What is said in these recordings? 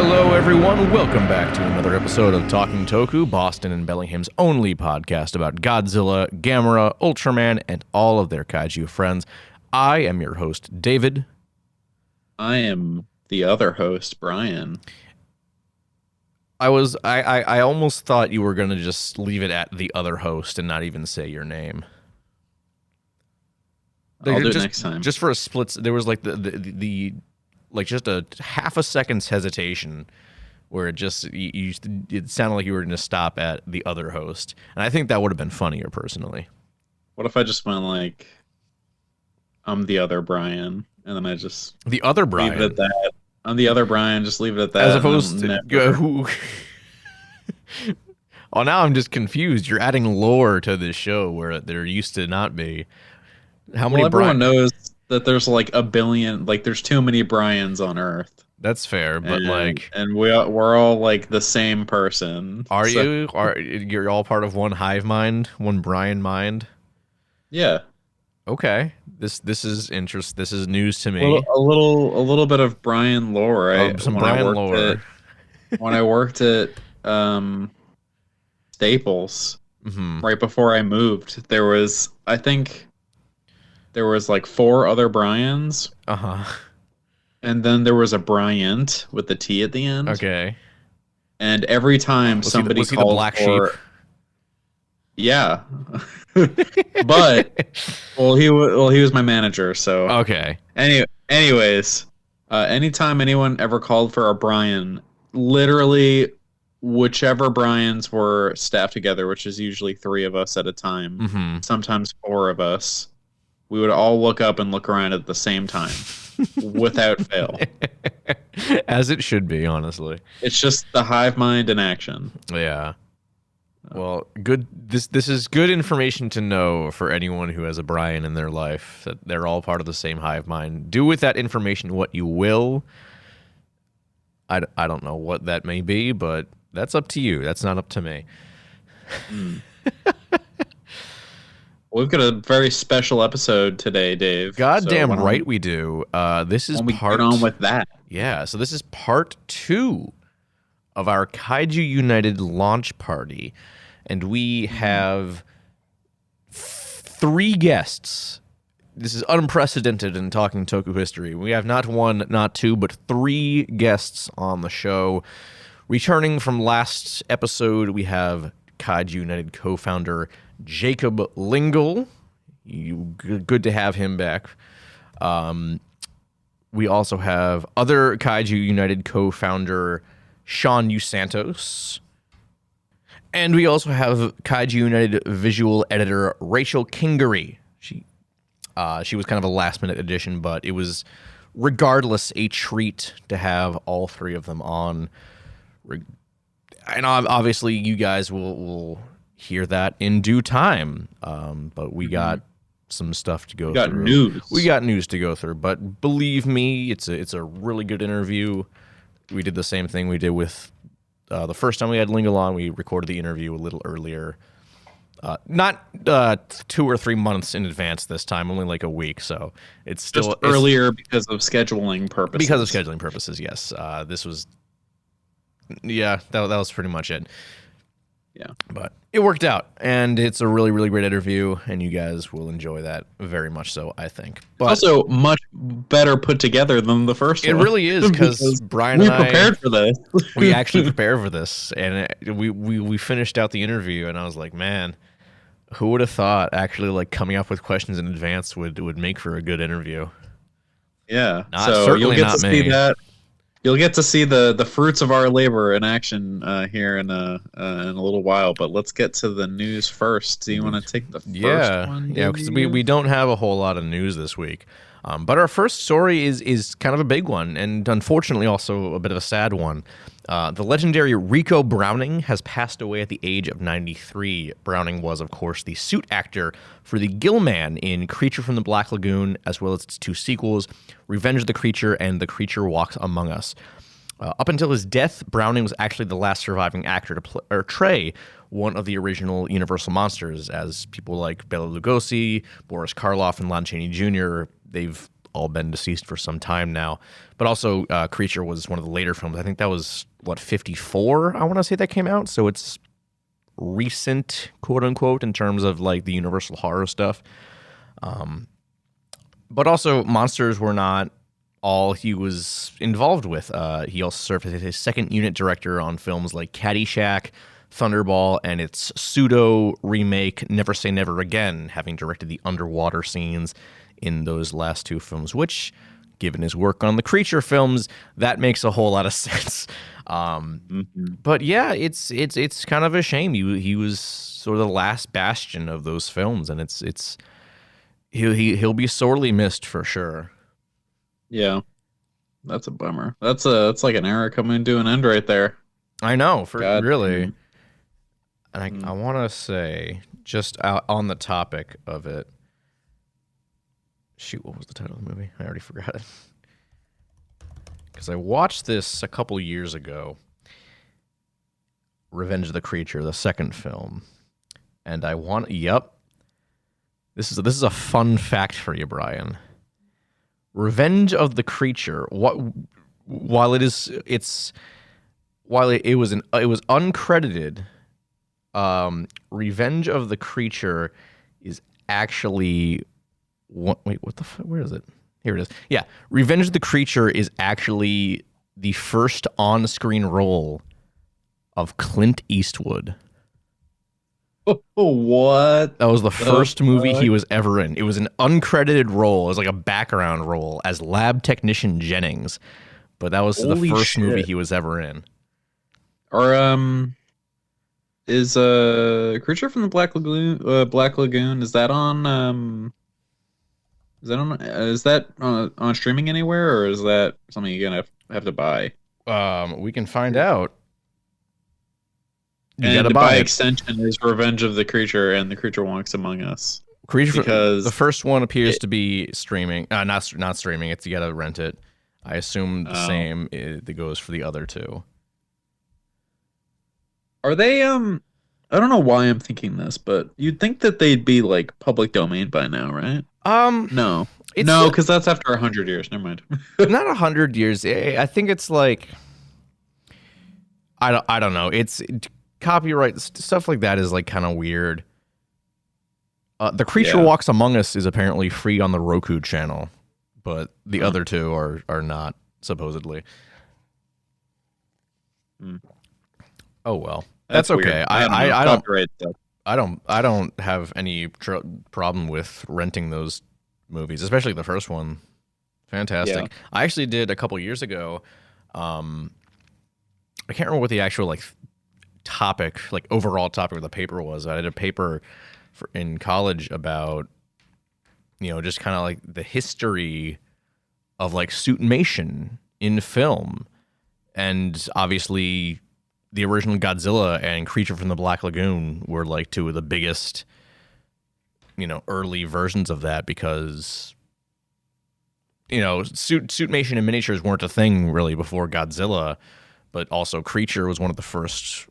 Hello, everyone. Welcome back to another episode of Talking Toku, Boston and Bellingham's only podcast about Godzilla, Gamera, Ultraman, and all of their kaiju friends. I am your host, David. I am the other host, Brian. I almost thought you were going to just leave it at the other host and not even say your name. I'll do it next time. Just for a split, there was like the just a half a second's hesitation where it sounded like you were going to stop at the other host. And I think that would have been funnier, personally. What if I just went like, I'm the other Brian, and then I just... The other Brian? Leave it at that. I'm the other Brian, just leave it at that. As opposed to... who? Oh, now I'm just confused. You're adding lore to this show where there used to not be. How many everyone knows that there's like a billion, like there's too many Brians on Earth. That's fair, but we're all like the same person. You're all part of one hive mind, one Brian mind? Yeah. Okay. This is interest. This is news to me. A little bit of Brian lore. Some Brian lore. When I worked at Staples, right before I moved, there was like 4 other Bryans. And then there was a Bryant with the T at the end. Okay. And every time somebody called the black sheep? Yeah. But he was my manager, so okay. Anyways, anytime anyone ever called for a Brian, literally whichever Bryans were staffed together, which is usually 3 of us at a time, sometimes 4 of us, we would all look up and look around at the same time, without fail. As it should be, honestly. It's just the hive mind in action. Yeah. Well, good. This is good information to know for anyone who has a Brian in their life, that they're all part of the same hive mind. Do with that information what you will. I don't know what that may be, but that's up to you. That's not up to me. We've got a very special episode today, Dave. Goddamn right we do. This is get on with that. Yeah, so this is part 2 of our Kaiju United launch party, and we have 3 guests. This is unprecedented in Talking Toku history. We have not 1, not 2, but 3 guests on the show. Returning from last episode, we have Kaiju United co-founder Jacob Lingle. Good to have him back. We also have other Kaiju United co-founder Sean Santos. And we also have Kaiju United visual editor Rachel Kingery. She was kind of a last-minute addition, but it was regardless a treat to have all 3 of them on. And obviously you guys will hear that in due time. But we got some stuff to go through. We got news to go through, but believe me, it's a really good interview. We did the same thing we did with the first time we had Lingle on. We recorded the interview a little earlier. Not 2 or 3 months in advance this time, only like a week. So it's still just earlier because of scheduling purposes. Because of scheduling purposes, yes. This was, that was pretty much it. Yeah, but it worked out, and it's a really, really great interview, and you guys will enjoy that very much so, I think. But also much better put together than the first one. It really is, because Brian and I... We prepared for this. We actually prepared for this, and we finished out the interview, and I was like, man, who would have thought actually like coming up with questions in advance would make for a good interview? Yeah, so you'll get to see that. You'll get to see the fruits of our labor in action here in a little while, but let's get to the news first. Do you want to take the first one? Yeah, because we don't have a whole lot of news this week. But our first story is kind of a big one, and unfortunately also a bit of a sad one. The legendary Rico Browning has passed away at the age of 93. Browning was, of course, the suit actor for the Gillman in Creature from the Black Lagoon, as well as its 2 sequels, Revenge of the Creature and The Creature Walks Among Us. Up until his death, Browning was actually the last surviving actor to portray one of the original Universal monsters, as people like Bela Lugosi, Boris Karloff, and Lon Chaney Jr., they've all been deceased for some time now. But also, Creature was one of the later films. I think that was, 54, I want to say that came out. So it's recent, quote unquote, in terms of like the Universal horror stuff. But also, monsters were not all he was involved with. He also served as his second unit director on films like Caddyshack, Thunderball, and its pseudo remake Never Say Never Again, having directed the underwater scenes in those last two films, which, given his work on the Creature films, that makes a whole lot of sense. But yeah, it's kind of a shame. He was sort of the last bastion of those films, and he'll be sorely missed for sure. Yeah, that's a bummer. That's like an era coming to an end right there. I know, for God. really. And I want to say, just on the topic of it, shoot, what was the title of the movie? I already forgot it. Because I watched this a couple years ago, Revenge of the Creature, the second film, and this is a fun fact for you, Brian. Revenge of the Creature, while it was uncredited, Revenge of the Creature is actually where is it? Here it is. Yeah, Revenge of the Creature is actually the first on-screen role of Clint Eastwood. What? That was the first movie he was ever in. It was an uncredited role. It was like a background role as lab technician Jennings, but that was the first movie he was ever in. Or is Creature from the Black Lagoon? Is that on on streaming anywhere, or is that something you're gonna have to buy? We can find out. And by extension is Revenge of the Creature and The Creature Walks Among Us. Because the first one appears to be streaming. Not streaming. It's you gotta rent it. I assume the same that goes for the other two. Are they? I don't know why I'm thinking this, but you'd think that they'd be like public domain by now, right? No, because that's after 100 years. Never mind. Not 100 years. I think it's like I don't know. It's copyright stuff like that is like kind of weird. The Creature Walks Among Us is apparently free on the Roku channel, but the other two are not, supposedly. Oh well, that's okay. I don't have any problem with renting those movies, especially the first one. Fantastic. Yeah. I actually did a couple years ago. I can't remember what the actual overall topic of the paper was. I did a paper in college about, just kind of like the history of like suitmation in film, and obviously the original Godzilla and Creature from the Black Lagoon were like two of the biggest, early versions of that, because suitmation and miniatures weren't a thing really before Godzilla. But also Creature was one of the first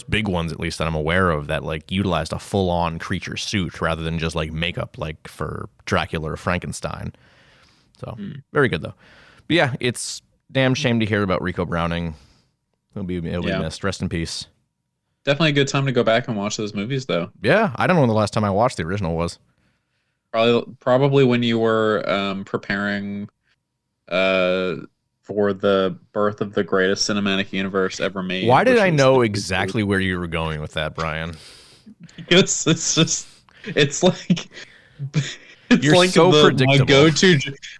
big ones, at least that I'm aware of, that like utilized a full-on creature suit rather than just like makeup, like for Dracula or Frankenstein. So very good though. But yeah, it's damn shame to hear about Rico Browning. He'll be missed. Rest in peace. Definitely a good time to go back and watch those movies though. Yeah, I don't know when the last time I watched the original was. Probably when you were preparing for the birth of the greatest cinematic universe ever made. Why did I know exactly where you were going with that, Brian? It's like you're like so predictable. My go-to.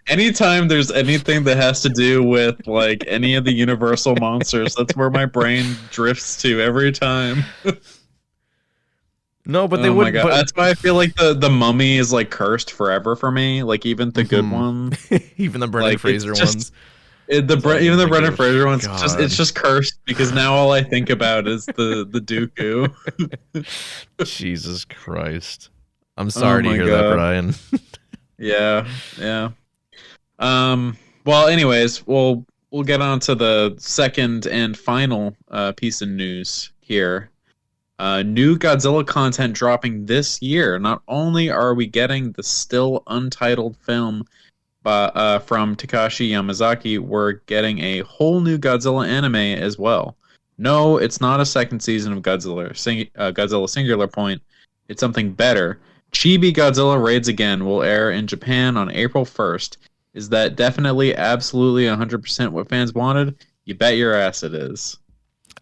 Anytime there's anything that has to do with like any of the Universal monsters, that's where my brain drifts to every time. No, but they would. My God. That's why I feel like the Mummy is like cursed forever for me. Like even the good one, even the Brendan Fraser ones. Even the Brendan Fraser one's it's just cursed, because now all I think about is the Dooku. Jesus Christ. I'm sorry to hear that, Brian. Yeah. Well, anyways, we'll get on to the second and final piece of news here. New Godzilla content dropping this year. Not only are we getting the still untitled film from Takashi Yamazaki, we're getting a whole new Godzilla anime as well. No, it's not a second season of Godzilla Singular Point. It's something better. Chibi Godzilla Raids Again will air in Japan on April 1st. Is that definitely, absolutely 100% what fans wanted? You bet your ass it is.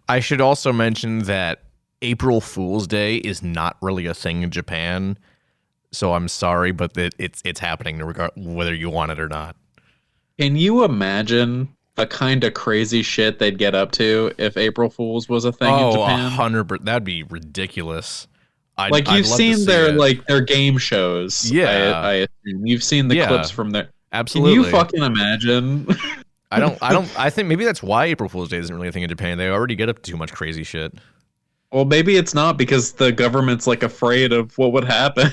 I should also mention that April Fool's Day is not really a thing in Japan. So I'm sorry, but it's happening whether you want it or not. Can you imagine the kind of crazy shit they'd get up to if April Fool's was a thing in Japan? 100%. That'd be ridiculous. You've seen their game shows. Yeah, I assume you've seen the clips from there. Absolutely. Can you fucking imagine? I think maybe that's why April Fool's Day isn't really a thing in Japan. They already get up to too much crazy shit. Well, maybe it's not because the government's afraid of what would happen.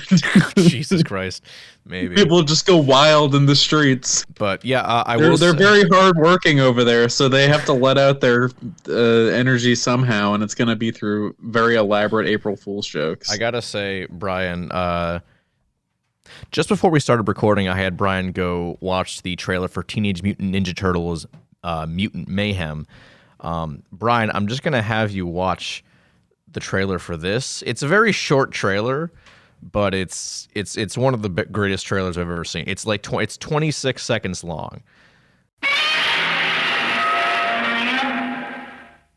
Jesus Christ, maybe people just go wild in the streets. But yeah, they're very hard working over there, so they have to let out their energy somehow, and it's going to be through very elaborate April Fool's jokes. I gotta say, Brian, just before we started recording, I had Brian go watch the trailer for Teenage Mutant Ninja Turtles: Mutant Mayhem. Brian, I'm just gonna have you watch the trailer for this. It's a very short trailer, but it's one of the greatest trailers I've ever seen. It's it's 26 seconds long.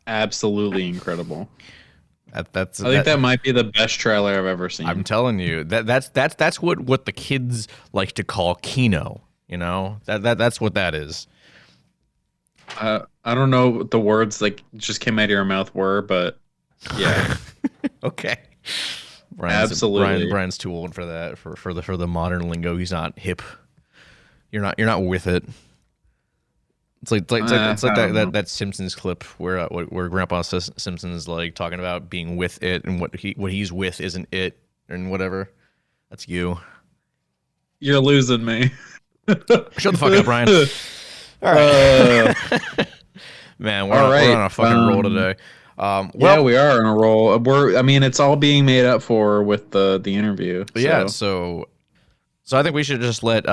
Absolutely incredible. I think that might be the best trailer I've ever seen. I'm telling you, that's what the kids like to call Kino. You know, that's what that is. I don't know what the words just came out of your mouth were, but yeah. Okay. Absolutely. Brian's too old for that. For the modern lingo, he's not hip. You're not with it. It's like that Simpsons clip where Grandpa Simpson is talking about being with it, and what he's with isn't it, and whatever. That's you. You're losing me. Shut the fuck up, Brian. All right. Man, we're on a fucking roll today. Yeah, we are on a roll. It's all being made up for with the interview. So. Yeah, so I think we should just let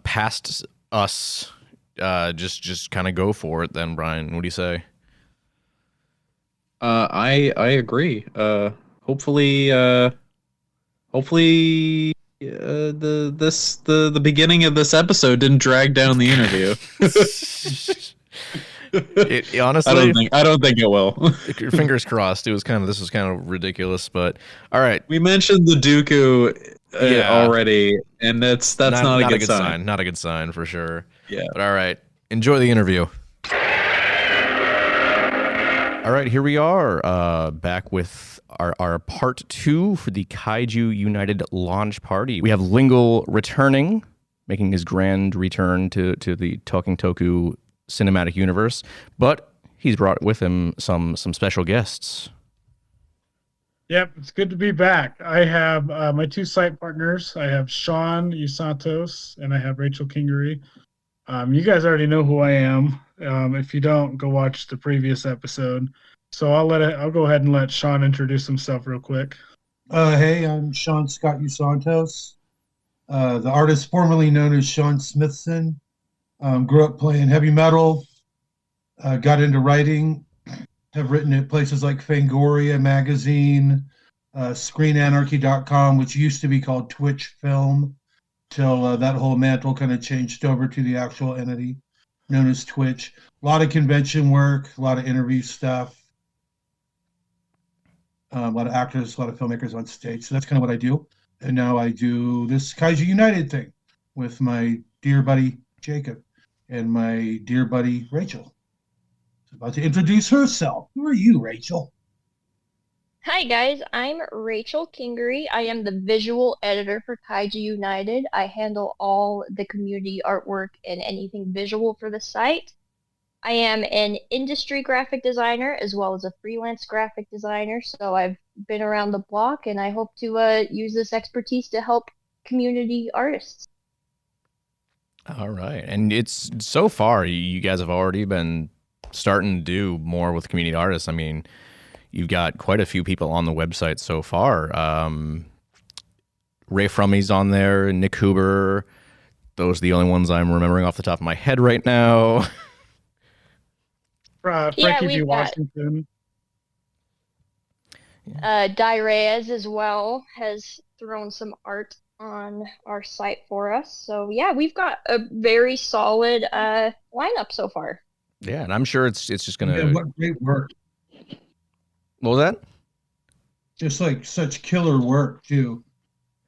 past us just kind of go for it then, Brian. What do you say? I agree. Hopefully the beginning of this episode didn't drag down the interview. Honestly, I don't think it will. Fingers crossed. This was kind of ridiculous, but all right. We mentioned the Dooku already, and that's not a good sign. Not a good sign for sure. Yeah. But all right, enjoy the interview. All right, here we are, back with our part 2 for the Kaiju United launch party. We have Lingle returning, making his grand return to the Talking Toku cinematic universe, but he's brought with him some special guests. Yep, it's good to be back. I have my 2 site partners. I have Sean Usantos and I have Rachel Kingery. You guys already know who I am. If you don't, go watch the previous episode. So I'll go ahead and let Sean introduce himself real quick. Hey, I'm Sean Scott Usantos, the artist formerly known as Sean Smithson. Grew up playing heavy metal, got into writing, have written at places like Fangoria Magazine, ScreenAnarchy.com, which used to be called Twitch Film, till that whole mantle kind of changed over to the actual entity known as Twitch. A lot of convention work, a lot of interview stuff, a lot of actors, a lot of filmmakers on stage. So that's kind of what I do. And now I do this Kaiju United thing with my dear buddy Jacob and my dear buddy Rachel. She's about to introduce herself. Who are you, Rachel? Hi guys, I'm Rachel Kingery. I am the visual editor for Kaiju United. I handle all the community artwork and anything visual for the site. I am an industry graphic designer as well as a freelance graphic designer, so I've been around the block and I hope to use this expertise to help community artists. All right. And it's so far, you guys have already been starting to do more with community artists. I mean, you've got quite a few people on the website so far. Ray Frummy's on there, Nick Huber, Those are the only ones I'm remembering off the top of my head right now. Frankie B. we've got Washington. Direz as well has thrown some art on our site for us. So yeah, we've got a very solid lineup so far. Yeah, and I'm sure it's just gonna. Yeah, what great work! What was that? Just like such killer work too.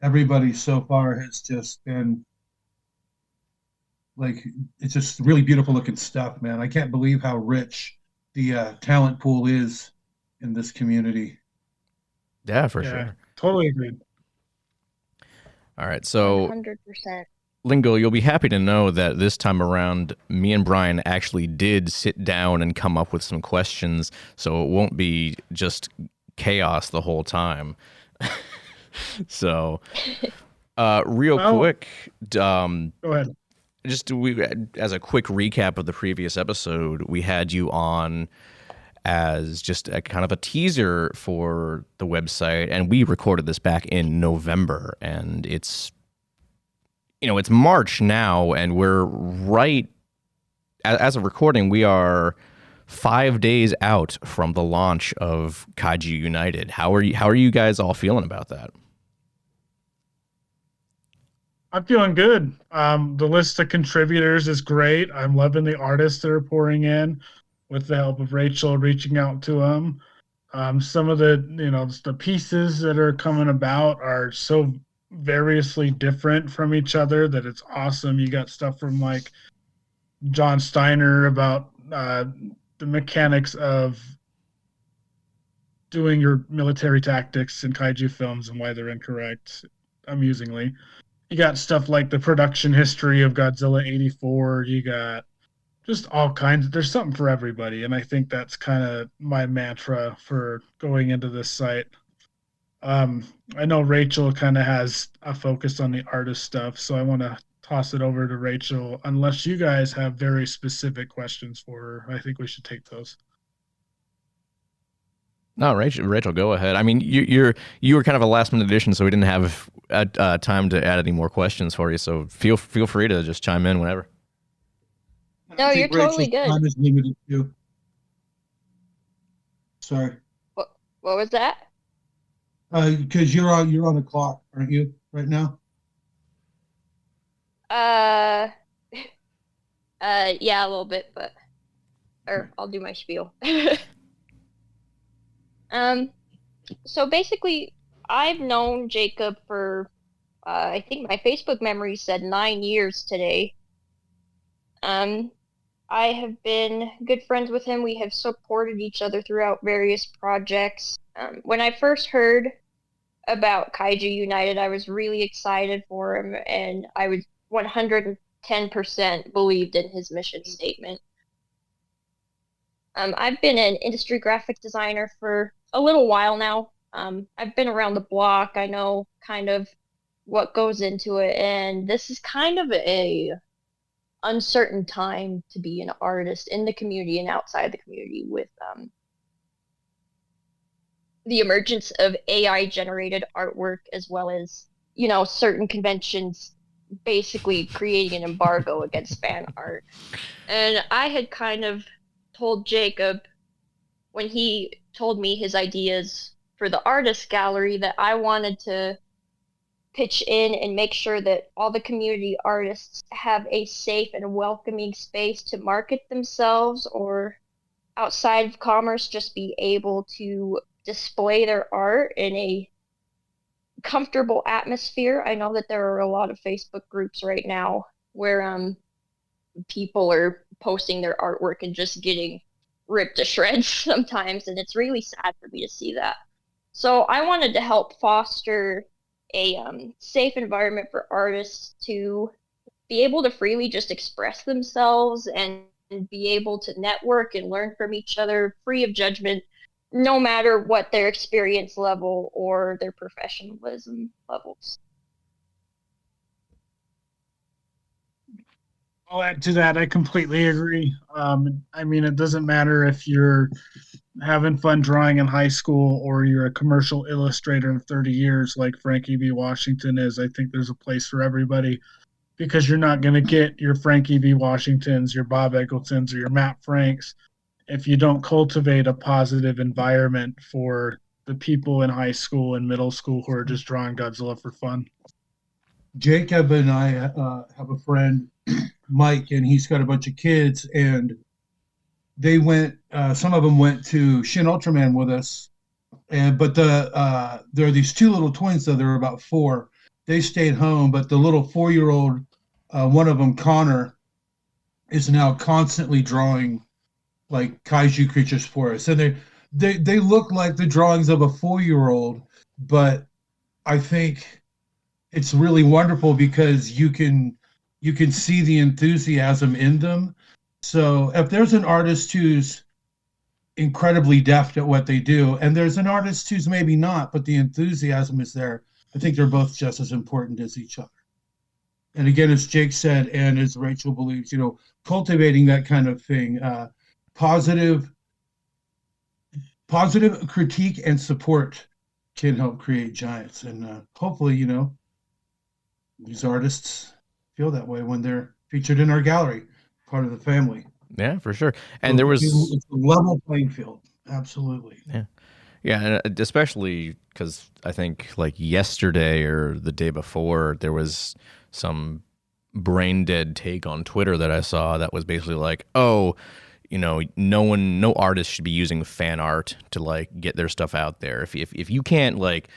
Everybody so far has just been like, it's just really beautiful looking stuff, man. I can't believe how rich the talent pool is in this community. Yeah, for sure. Totally agreed. All right, so 100%. Lingo, you'll be happy to know that this time around, me and Brian actually did sit down and come up with some questions, so it won't be just chaos the whole time. So, quick, go ahead. As a quick recap of the previous episode, we had you on as just a kind of a teaser for the website, and we recorded this back in November, and it's March now, and we're right as of recording, we are 5 days out from the launch of Kaiju United. How are you guys all feeling about that? I'm feeling good. The list of contributors is great. I'm loving the artists that are pouring in with the help of Rachel reaching out to them. Some of the pieces that are coming about are so variously different from each other that it's awesome. You got stuff from like John Steiner about the mechanics of doing your military tactics in kaiju films and why they're incorrect, amusingly. You got stuff like the production history of Godzilla 84. You got just all kinds. There's something for everybody, and I think that's kind of my mantra for going into this site. I know Rachel kind of has a focus on the artist stuff, so I want to toss it over to Rachel. Unless you guys have very specific questions for her, I think we should take those. No, Rachel, go ahead. I mean, you were kind of a last minute addition, so we didn't have time to add any more questions for you. So feel free to just chime in whenever. No, you're totally good. Time is limited too. Sorry. What was that? Because you're on the clock, aren't you, right now? Yeah, a little bit, or I'll do my spiel. So basically, I've known Jacob for, I think my Facebook memory said 9 years today. I have been good friends with him. We have supported each other throughout various projects. When I first heard about Kaiju United, I was really excited for him, and I was 110% believed in his mission statement. I've been an industry graphic designer for a little while now. I've been around the block. I know kind of what goes into it, and this is kind of a uncertain time to be an artist in the community and outside the community with the emergence of AI generated artwork, as well as, certain conventions basically creating an embargo against fan art. And I had kind of told Jacob, when he told me his ideas for the artist gallery, that I wanted to pitch in and make sure that all the community artists have a safe and welcoming space to market themselves, or outside of commerce, just be able to display their art in a comfortable atmosphere. I know that there are a lot of Facebook groups right now where people are posting their artwork and just getting ripped to shreds sometimes, and it's really sad for me to see that. So I wanted to help foster a safe environment for artists to be able to freely just express themselves and be able to network and learn from each other free of judgment, no matter what their experience level or their professionalism levels. I'll add to that. I completely agree. I mean, it doesn't matter if you're having fun drawing in high school or you're a commercial illustrator in 30 years like Frankie B. Washington is. I think there's a place for everybody. because you're not going to get your Frankie V. Washingtons, your Bob Eggletons, or your Matt Franks if you don't cultivate a positive environment for the people in high school and middle school who are just drawing Godzilla for fun. Jacob and I have a friend, Mike, and he's got a bunch of kids, and they went. Some of them went to Shin Ultraman with us, but there are these two little twins, though they're about 4. They stayed home, but the little 4-year-old, one of them, Connor, is now constantly drawing like kaiju creatures for us, and they look like the drawings of a 4-year-old, but I think it's really wonderful because you can see the enthusiasm in them. So if there's an artist who's incredibly deft at what they do, and there's an artist who's maybe not, but the enthusiasm is there, I think they're both just as important as each other. And again, as Jake said, and as Rachel believes, cultivating that kind of thing, positive critique and support can help create giants. And hopefully, these artists feel that way when they're featured in our gallery, part of the family. Yeah, for sure. And there was it's a level playing field. Absolutely. Yeah, and especially because I think like yesterday or the day before, there was some brain dead take on Twitter that I saw that was basically like, oh, no artist should be using fan art to like get their stuff out there. If you can't like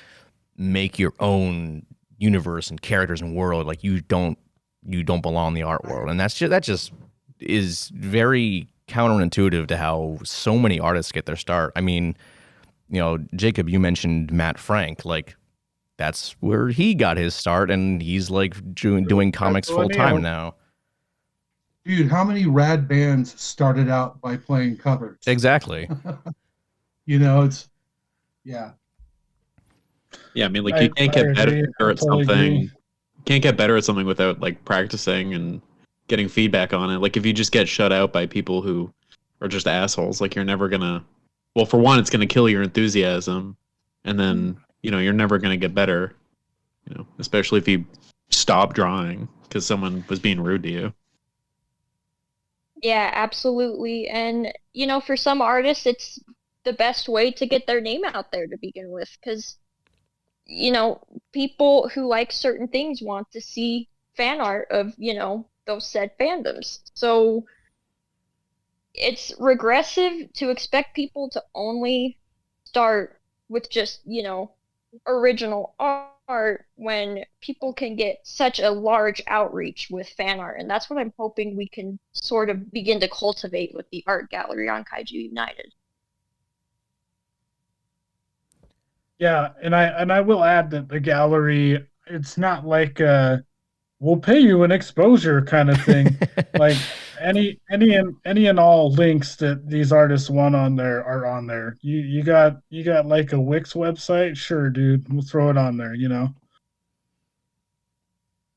make your own universe and characters and world, like you don't belong in the art world. And that just is very counterintuitive to how so many artists get their start. I mean, Jacob, you mentioned Matt Frank, like that's where he got his start, and he's like doing comics full time now. Dude, how many rad bands started out by playing covers? Exactly. It's yeah. Yeah, I mean, like you can't get better at something. Can't get better at something without like practicing and getting feedback on it. Like if you just get shut out by people who are just assholes, like you're never gonna. Well, for one, it's gonna kill your enthusiasm, and then you're never gonna get better. Especially if you stop drawing because someone was being rude to you. Yeah, absolutely. And, for some artists, it's the best way to get their name out there to begin with. Because, people who like certain things want to see fan art of, those said fandoms. So it's regressive to expect people to only start with just, original art when people can get such a large outreach with fan art. And that's what I'm hoping we can sort of begin to cultivate with the art gallery on Kaiju United. Yeah, and I will add that the gallery, it's not like we'll pay you an exposure kind of thing. Like any and all links that these artists want on there are on there. You got like a Wix website? Sure, dude. We'll throw it on there,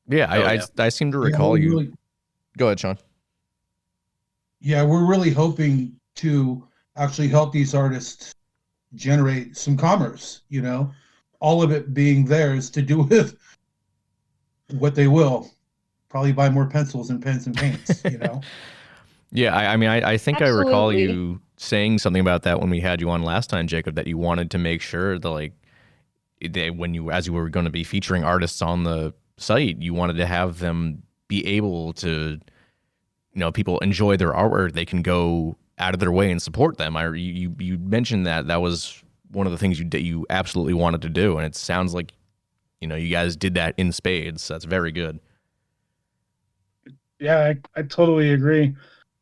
Yeah, I seem to recall you. Really, go ahead, Sean. Yeah, we're really hoping to actually help these artists generate some commerce, all of it being theirs to do with what they will. Probably buy more pencils and pens and paints, Yeah, I mean, I think Absolutely. I recall you saying something about that when we had you on last time, Jacob, that you wanted to make sure that as you were going to be featuring artists on the site, you wanted to have them be able to, people enjoy their artwork. They can go out of their way and support them. You mentioned that was one of the things you absolutely wanted to do, and it sounds like you guys did that in spades. So that's very good. Yeah, I totally agree.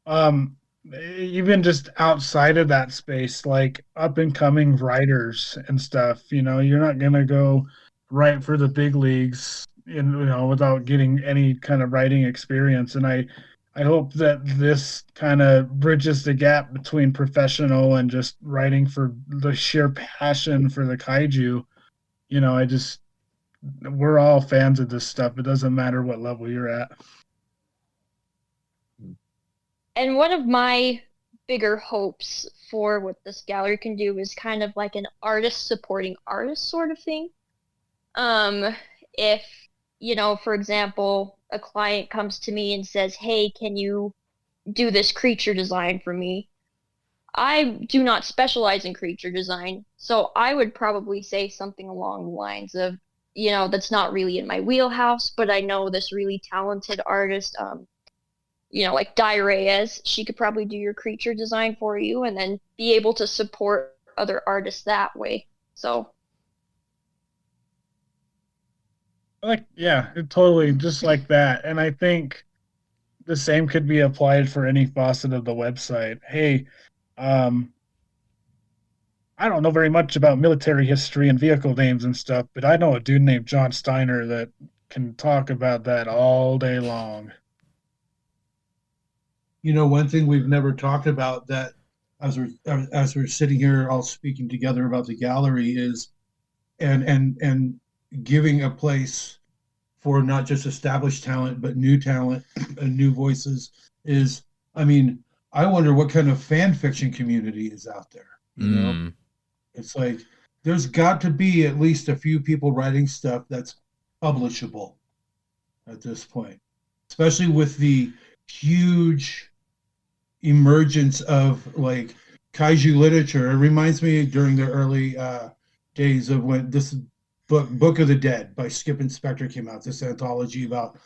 Even just outside of that space, like up and coming writers and stuff, you're not gonna go write for the big leagues, without getting any kind of writing experience. And I hope that this kind of bridges the gap between professional and just writing for the sheer passion for the kaiju. We're all fans of this stuff. It doesn't matter what level you're at. And one of my bigger hopes for what this gallery can do is kind of like an artist supporting artist sort of thing. If, for example, a client comes to me and says, "Hey, can you do this creature design for me?" I do not specialize in creature design, so I would probably say something along the lines of, that's not really in my wheelhouse, but I know this really talented artist, like Di Reyes. She could probably do your creature design for you and then be able to support other artists that way. So, Yeah, it totally just like that. And I think the same could be applied for any facet of the website. Hey, I don't know very much about military history and vehicle names and stuff, but I know a dude named John Steiner that can talk about that all day long. One thing we've never talked about that as we're sitting here all speaking together about the gallery is and giving a place for not just established talent but new talent and new voices is, I wonder what kind of fan fiction community is out there. It's like there's got to be at least a few people writing stuff that's publishable at this point, especially with the huge emergence of like kaiju literature. It reminds me during the early days of when this Book of the Dead by Skip Inspector came out, this anthology about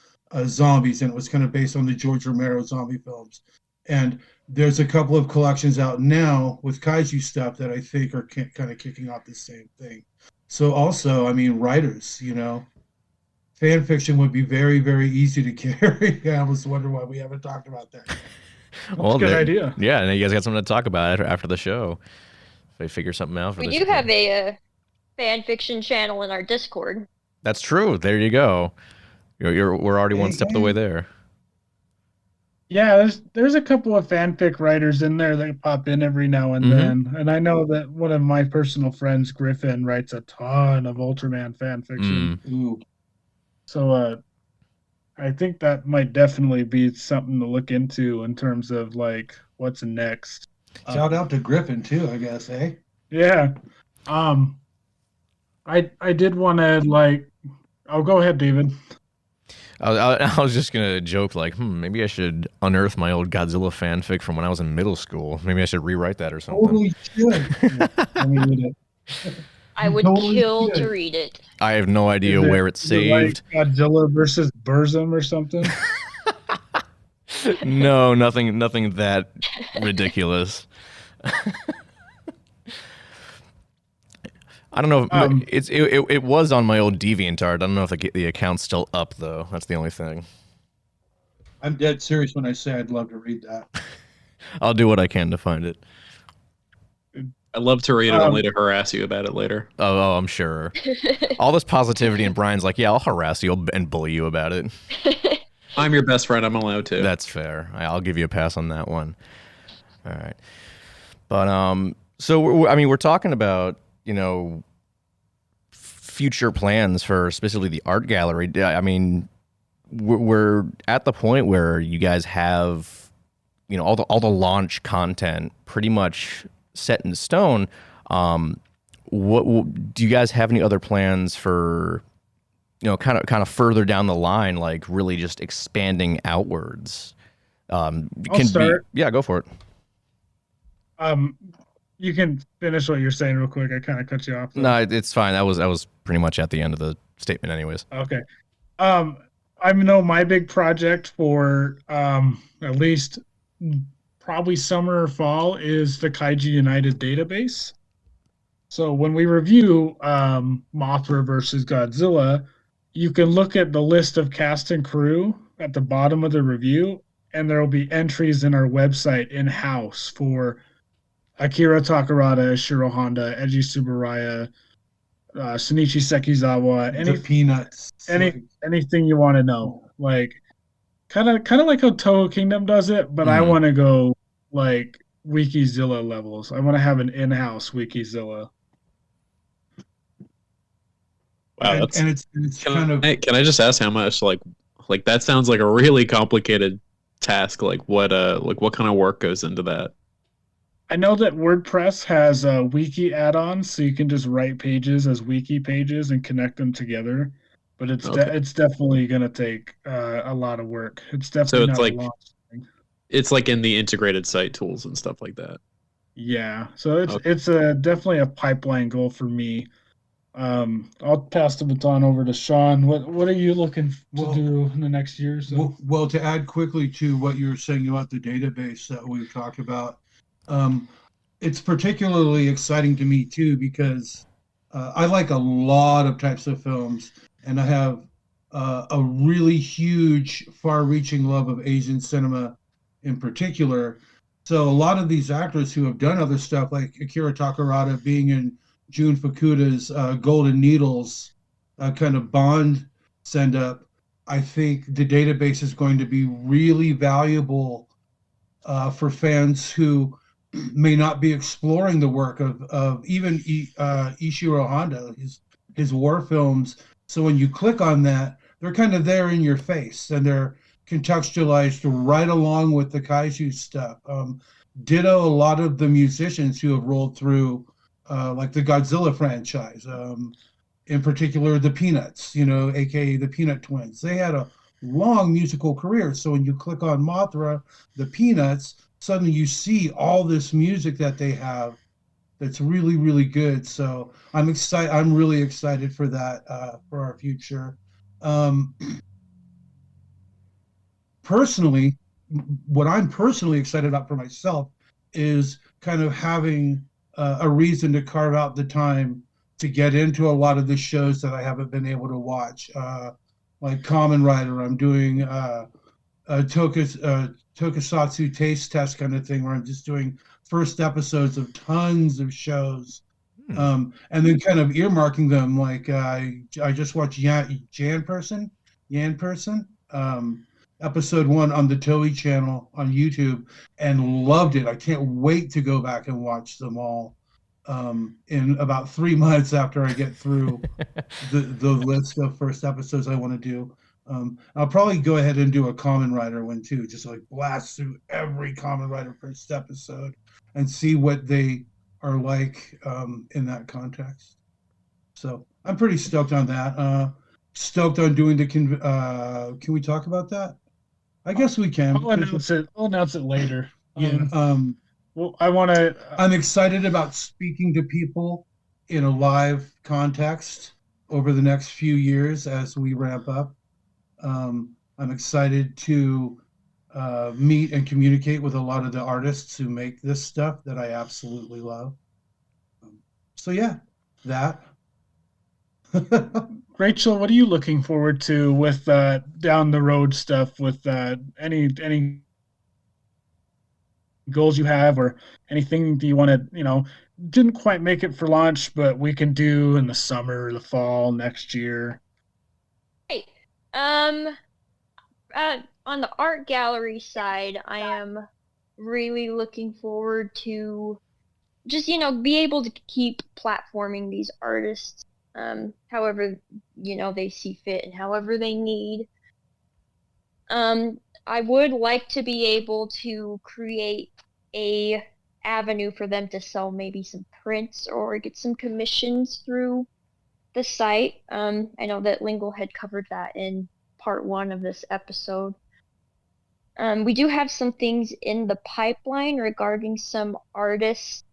zombies, and it was kind of based on the George Romero zombie films. And there's a couple of collections out now with kaiju stuff that I think are kind of kicking off the same thing. So also, writers, fan fiction would be very, very easy to carry. I almost wonder why we haven't talked about that. That's a good idea. Yeah, and you guys got something to talk about after the show. If they figure something out for we this. do have a fan fiction channel in our Discord. That's true. There you go. We're already one step away there. Yeah, there's a couple of fanfic writers in there that pop in every now and then, and I know that one of my personal friends, Griffin, writes a ton of Ultraman fan fiction. So I think that might definitely be something to look into in terms of like what's next. Shout out to Griffin too, I guess, eh? Yeah. I did want to oh, go ahead, David. I was just gonna joke maybe I should unearth my old Godzilla fanfic from when I was in middle school. Maybe I should rewrite that or something. Totally should. I would kill to read it. I have no idea where it's saved. Like Godzilla versus Burzum or something? No, nothing that ridiculous. I don't know. It was on my old DeviantArt. I don't know if the account's still up though. That's the only thing. I'm dead serious when I say I'd love to read that. I'll do what I can to find it. I'd love to read it only to harass you about it later. Oh, I'm sure. All this positivity, and Brian's like, yeah, I'll harass you and bully you about it. I'm your best friend. I'm allowed to. That's fair. I'll give you a pass on that one. All right. But so we're talking about future plans for specifically the art gallery. We're at the point where you guys have all the launch content pretty much set in stone. What do you guys have any other plans for kind of further down the line, like really just expanding outwards? I'll start. Yeah, go for it. You can finish what you're saying real quick. I kind of cut you off. No, it's fine. I was pretty much at the end of the statement anyways. Okay. I know my big project for at least probably summer or fall is the Kaiju United database. So when we review Mothra versus Godzilla, you can look at the list of cast and crew at the bottom of the review, and there will be entries in our website in-house for Akira Takarada, Shiro Honda, Eiji Tsuburaya, Shinichi Sekizawa, anything you want to know. Like kind of like how Toho Kingdom does it, but I want to go like Wikizilla levels. I want to have an in-house Wikizilla. Wow, it's kind of. Can I just ask how much like that sounds like a really complicated task? Like what kind of work goes into that? I know that WordPress has wiki add-ons, so you can just write pages as wiki pages and connect them together. but Okay. it's definitely going to take a lot of work. It's definitely it's not like a launch thing. it's like in the integrated site tools and stuff like that. Yeah, so Okay. it's a definitely a pipeline goal for me. I'll pass the baton over to Sean. What are you looking to do in the next year or so? Well, to add quickly to what you were saying about the database that we've talked about, it's particularly exciting to me too because I like a lot of types of films, and I have a really huge, far-reaching love of Asian cinema in particular. So a lot of these actors who have done other stuff, like Akira Takarada being in Jun Fukuda's Golden Needles, kind of Bond send up, I think the database is going to be really valuable for fans who may not be exploring the work of even Ishiro Honda, his war films. So when you click on that, they're kind of there in your face and they're contextualized right along with the kaiju stuff. Ditto a lot of the musicians who have rolled through, like the Godzilla franchise. In particular, the Peanuts, aka the Peanut Twins. They had a long musical career. So when you click on Mothra, the Peanuts, suddenly you see all this music that they have that's really, really good. So I'm excited. I'm really excited for that, for our future. Um, Personally, what I'm personally excited about for myself is kind of having a reason to carve out the time to get into a lot of the shows that I haven't been able to watch. Like Kamen Rider, I'm doing a tokusatsu taste test kind of thing where I'm just doing first episodes of tons of shows. And then kind of earmarking them. Like I just watched Yan Person, episode 1 on the Toei channel on YouTube and loved it. I can't wait to go back and watch them all in about 3 months after I get through the list of first episodes I want to do. I'll probably go ahead and do a Kamen Rider one too, just like blast through every Kamen Rider first episode and see what they are like in that context. So I'm pretty stoked on that. Stoked on doing the can we talk about that? I guess we can. I'll announce it later. Yeah. Well, I want to. I'm excited about speaking to people in a live context over the next few years as we ramp up. I'm excited to meet and communicate with a lot of the artists who make this stuff that I absolutely love. So yeah, that. Rachel, what are you looking forward to with down the road stuff? With any goals you have, or anything that you want to, didn't quite make it for launch, but we can do in the summer, the fall, next year. Hey, on the art gallery side, I am really looking forward to just, be able to keep platforming these artists, however, they see fit and however they need. I would like to be able to create a avenue for them to sell maybe some prints or get some commissions through the site. I know that Lingle had covered that in part 1 of this episode. We do have some things in the pipeline regarding some artists'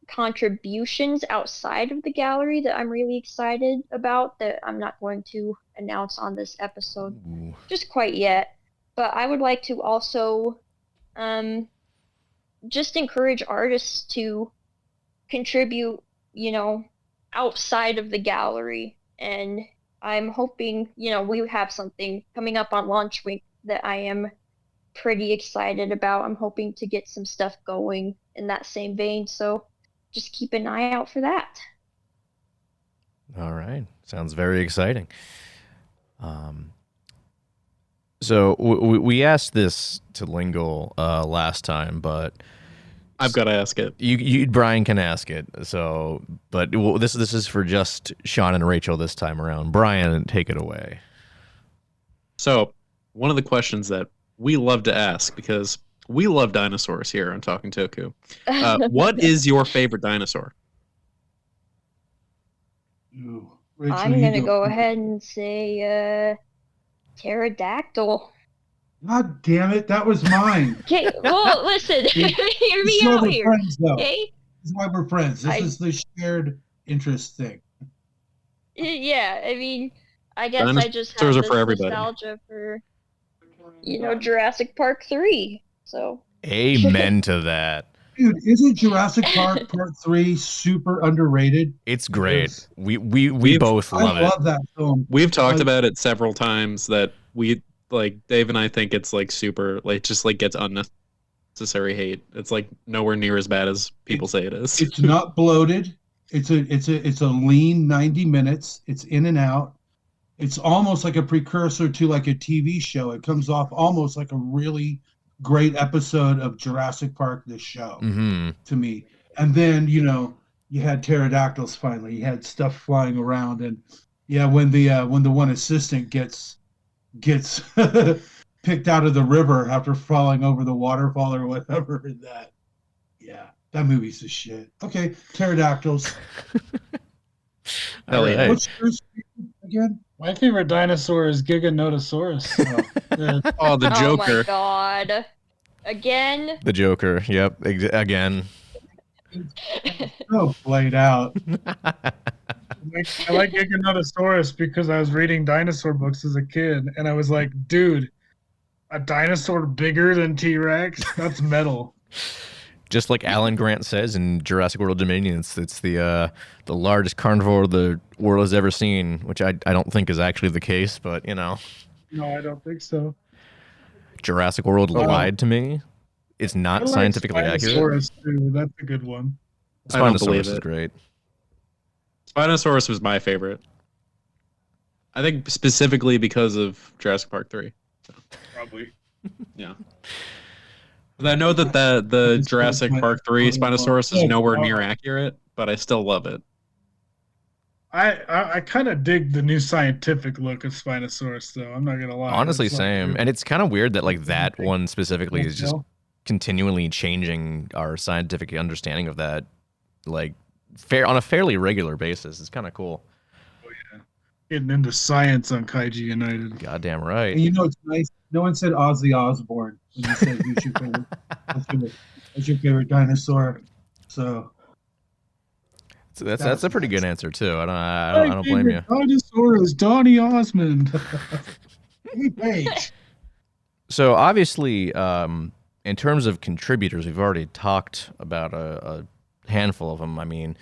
contributions outside of the gallery that I'm really excited about that I'm not going to announce on this episode just quite yet. But I would like to also just encourage artists to contribute, outside of the gallery. And I'm hoping, we have something coming up on launch week that I am pretty excited about. I'm hoping to get some stuff going in that same vein. So just keep an eye out for that. All right. Sounds very exciting. So we asked this to Lingle last time, but I've got to ask it. You Brian can ask it. So, but this is for just Sean and Rachel this time around. Brian, take it away. So, one of the questions that we love to ask, because we love dinosaurs here on Talking Toku. What is your favorite dinosaur? Ooh. Rachel, I'm you gonna go go first. ahead and say pterodactyl. God damn it, that was mine. Okay, well, listen, hear This me is why out we're here. friends, though. Okay, This is why we're friends. This I is the shared interest thing. yeah, I mean, I guess I just Dinosaurs have are this for everybody. nostalgia for Jurassic Park 3. So Amen to that. Dude, isn't Jurassic Park Part 3 super underrated? It's great. is. We both I love it. love that film. We've talked Like- about it several times that we like Dave and I think it's like super like just like gets unnecessary hate. It's like nowhere near as bad as people say it is. It's not bloated. It's a lean 90 minutes. It's in and out. It's almost like a precursor to like a TV show. It comes off almost like a really great episode of Jurassic Park, the show, Mm-hmm. to me. And then, you had pterodactyls finally. You had stuff flying around, and yeah, when the one assistant gets picked out of the river after falling over the waterfall or whatever, that movie's the shit. Okay, pterodactyls. Hell yeah. Right. What's yours again? My favorite dinosaur is Giganotosaurus. Yeah, Oh, the oh my Joker. god, again. The Joker. Yep. Again. So played out. I like Giganotosaurus because I was reading dinosaur books as a kid, and I was like, dude, a dinosaur bigger than T-Rex? That's metal. Just like Alan Grant says in Jurassic World Dominion, it's the largest carnivore the world has ever seen, which I don't think is actually the case, but No, I don't think so. Jurassic World Oh. lied to me. It's I not like scientifically accurate. Spinosaurus, too. That's a good one. I don't Spinosaurus believe is it. great. Spinosaurus was my favorite. I think specifically because of Jurassic Park 3. Probably. Yeah. But I know that the Jurassic Park 3 Spinosaurus is nowhere near accurate, but I still love it. I kind of dig the new scientific look of Spinosaurus, though. I'm not gonna lie. Honestly, It's not same. good. And it's kind of weird that like that one specifically is just You know? continually changing our scientific understanding of that, like on a fairly regular basis. It's kind of cool. Getting into science on Kaiju United. Goddamn And right. it's nice. No one said Ozzy Osbourne when you said who's your favorite. That's your favorite dinosaur. So So that's a pretty good answer too. I My don't blame you. favorite dinosaur is Donny Osmond. hey, Paige. So obviously, in terms of contributors, we've already talked about a handful of them. I mean,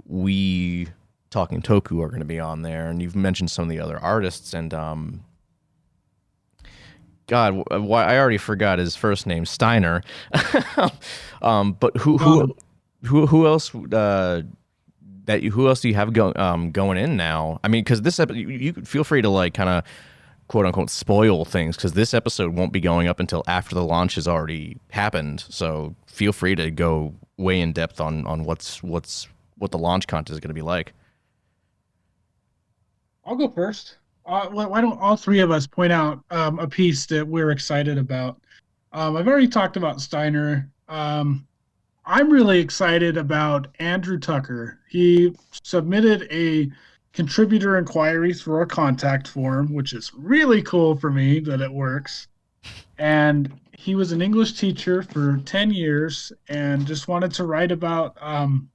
we talking Toku are going to be on there, and you've mentioned some of the other artists. And God, I already forgot his first name, Steiner. But who else? Who else do you have going in now? I mean, because this episode, you could feel free to like kind of quote unquote spoil things because this episode won't be going up until after the launch has already happened. So feel free to go way in depth on what the launch content is going to be like. I'll go first. Why don't all three of us point out a piece that we're excited about? I've already talked about Steiner. I'm really excited about Andrew Tucker. He submitted a contributor inquiry through our contact form, which is really cool for me that it works. And he was an English teacher for 10 years and just wanted to write about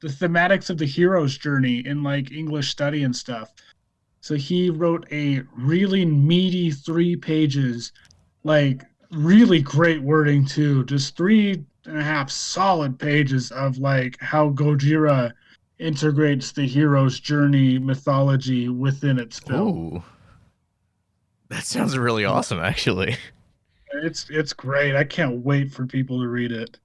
the thematics of the hero's journey in like English study and stuff. So he wrote a really meaty 3 pages, like really great wording too, just 3.5 solid pages of like how Gojira integrates the hero's journey mythology within its film. Ooh, that sounds really awesome, actually. It's great. I can't wait for people to read it.